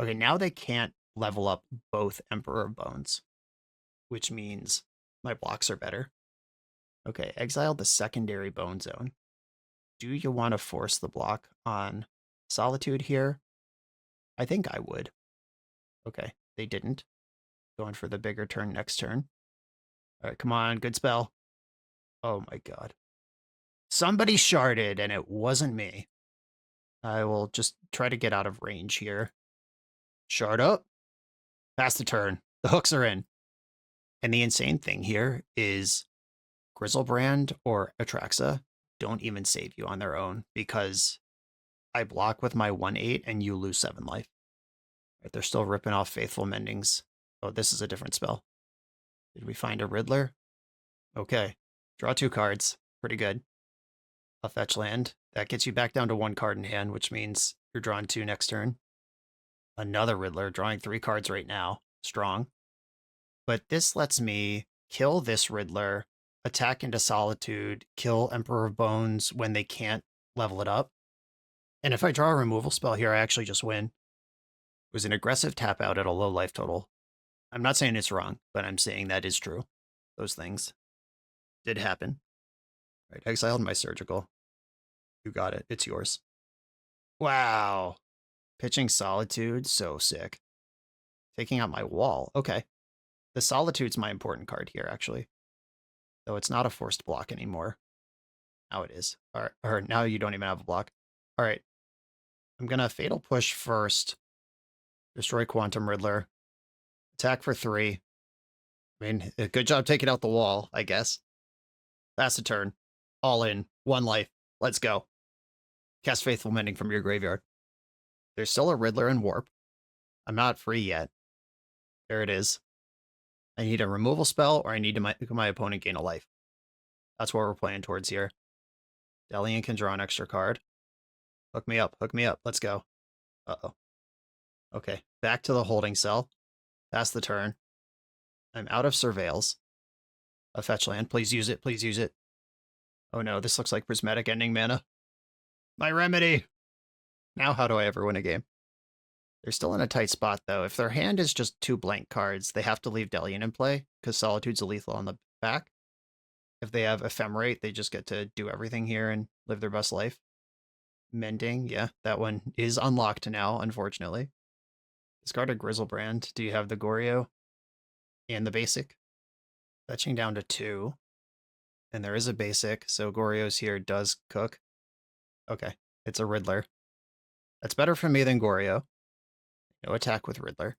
Okay, now they can't level up both Emperor of Bones, which means my blocks are better. Okay, exile the secondary Bone Zone. Do you want to force the block on Solitude here? I think I would. Okay, they didn't. Going for the bigger turn next turn. All right, come on, good spell. Oh my god. Somebody sharded, and it wasn't me. I will just try to get out of range here. Shard up. Pass the turn. The hooks are in. And the insane thing here is Grizzlebrand or Atraxa don't even save you on their own because I block with my 1/8 and you lose 7 life. Right, they're still ripping off Faithful Mendings. Oh, this is a different spell. Did we find a Riddler? Okay. Draw 2 cards. Pretty good. A fetch land. That gets you back down to 1 card in hand, which means you're drawing 2 next turn. Another Riddler, drawing 3 cards right now. Strong. But this lets me kill this Riddler, attack into Solitude, kill Emperor of Bones when they can't level it up. And if I draw a removal spell here, I actually just win. It was an aggressive tap out at a low life total. I'm not saying it's wrong, but I'm saying that is true. Those things did happen. Right, exiled my surgical. You got it. It's yours. Wow. Pitching Solitude, so sick. Taking out my wall. Okay. The Solitude's my important card here, actually. Though it's not a forced block anymore. Now it is. Or now you don't even have a block. All right. I'm going to Fatal Push first. Destroy Quantum Riddler. Attack for 3. I mean, good job taking out the wall, I guess. Pass a turn. All in. 1 life. Let's go. Cast Faithful Mending from your graveyard. There's still a Riddler in Warp. I'm not free yet. There it is. I need a removal spell, or I need to make my opponent gain a life. That's what we're playing towards here. Delian can draw an extra card. Hook me up. Hook me up. Let's go. Uh-oh. Okay. Back to the holding cell. Pass the turn. I'm out of Surveils. A fetch land. Please use it. Please use it. Oh no, this looks like Prismatic Ending mana. My remedy! Now how do I ever win a game? They're still in a tight spot, though. If their hand is just 2 blank cards, they have to leave Delian in play, because Solitude's a lethal on the back. If they have Ephemerate, they just get to do everything here and live their best life. Mending, yeah, that one is unlocked now, unfortunately. Discard a Grizzlebrand. Do you have the Goryo? And the basic? Fetching down to 2. And there is a basic, so Goryo's here does cook. Okay, it's a Riddler. That's better for me than Goryo. No attack with Riddler.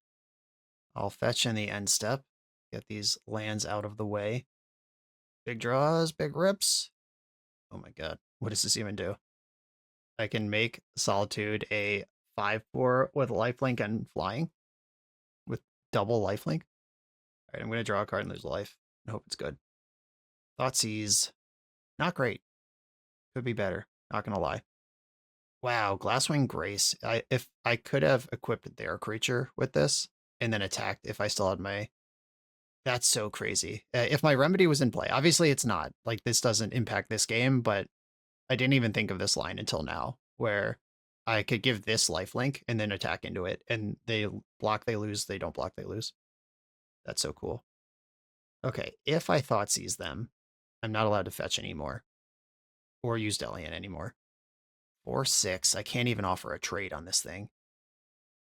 I'll fetch in the end step. Get these lands out of the way. Big draws, big rips. Oh my god, what does this even do? I can make Solitude a 5/4 with lifelink and flying. With double lifelink. Alright, I'm going to draw a card and lose a life. I hope it's good. Thoughtseize. Not great. Could be better. Not going to lie. Wow, Glasswing Grace. If I could have equipped their creature with this and then attacked if I still had my... That's so crazy. If my remedy was in play, obviously it's not. Like, this doesn't impact this game, but I didn't even think of this line until now, where I could give this lifelink and then attack into it, and they block, they lose, they don't block, they lose. That's so cool. Okay, if I Thoughtseize them, I'm not allowed to fetch anymore. Or use Delian anymore. 4/6. I can't even offer a trade on this thing.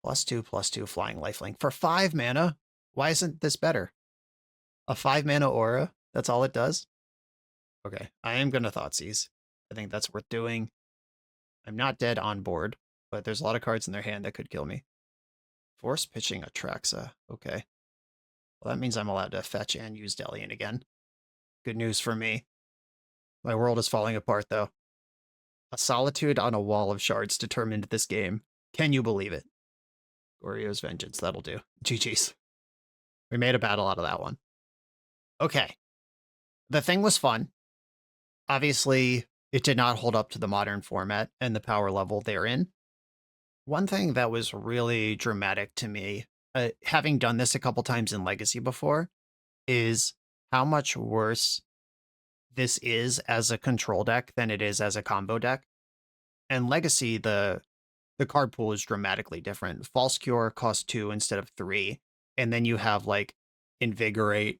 +2/+2 flying lifelink for 5 mana. Why isn't this better? A 5 mana aura? That's all it does? Okay, I am going to Thoughtseize. I think that's worth doing. I'm not dead on board, but there's a lot of cards in their hand that could kill me. Force pitching Atraxa. Okay. Well, that means I'm allowed to fetch and use Delian again. Good news for me. My world is falling apart, though. A Solitude on a wall of shards determined this game. Can you believe it? Goryo's Vengeance, that'll do. GG's. We made a battle out of that one. Okay. The thing was fun. Obviously, it did not hold up to the modern format and the power level they're in. One thing that was really dramatic to me, having done this a couple times in Legacy before, is how much worse this is as a control deck than it is as a combo deck. And Legacy, the card pool is dramatically different. False Cure costs 2 instead of 3. And then you have like Invigorate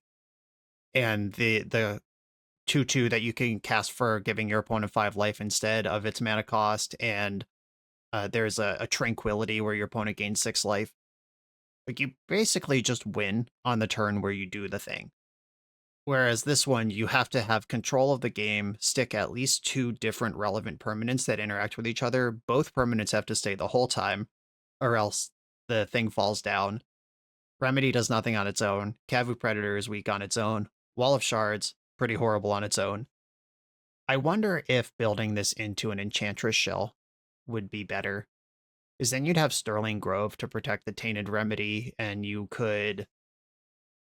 and the 2/2 that you can cast for giving your opponent 5 life instead of its mana cost. And there's a Tranquility where your opponent gains 6 life. Like, you basically just win on the turn where you do the thing. Whereas this one, you have to have control of the game, stick at least two different relevant permanents that interact with each other. Both permanents have to stay the whole time, or else the thing falls down. Remedy does nothing on its own. Kavu Predator is weak on its own. Wall of Shards, pretty horrible on its own. I wonder if building this into an Enchantress shell would be better. Because then you'd have Sterling Grove to protect the Tainted Remedy, and you could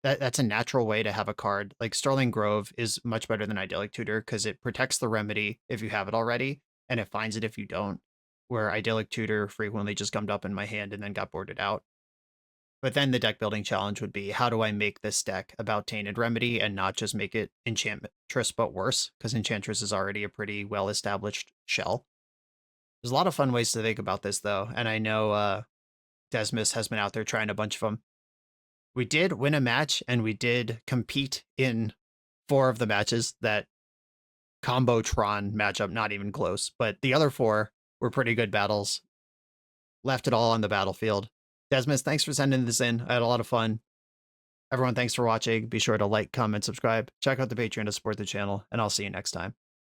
that's a natural way to have a card. Like Sterling Grove is much better than Idyllic Tutor because it protects the remedy if you have it already, and it finds it if you don't. Where Idyllic Tutor frequently just gummed up in my hand and then got boarded out. But then the deck building challenge would be, how do I make this deck about Tainted Remedy and not just make it Enchantress but worse? Because Enchantress is already a pretty well established shell. There's a lot of fun ways to think about this though, and I know Desmus has been out there trying a bunch of them. We did win a match, and we did compete in 4 of the matches. That Combo Tron matchup, not even close, but the other 4 were pretty good battles. Left it all on the battlefield. Desmus, thanks for sending this in. I had a lot of fun. Everyone, thanks for watching. Be sure to like, comment, subscribe. Check out the Patreon to support the channel, and I'll see you next time.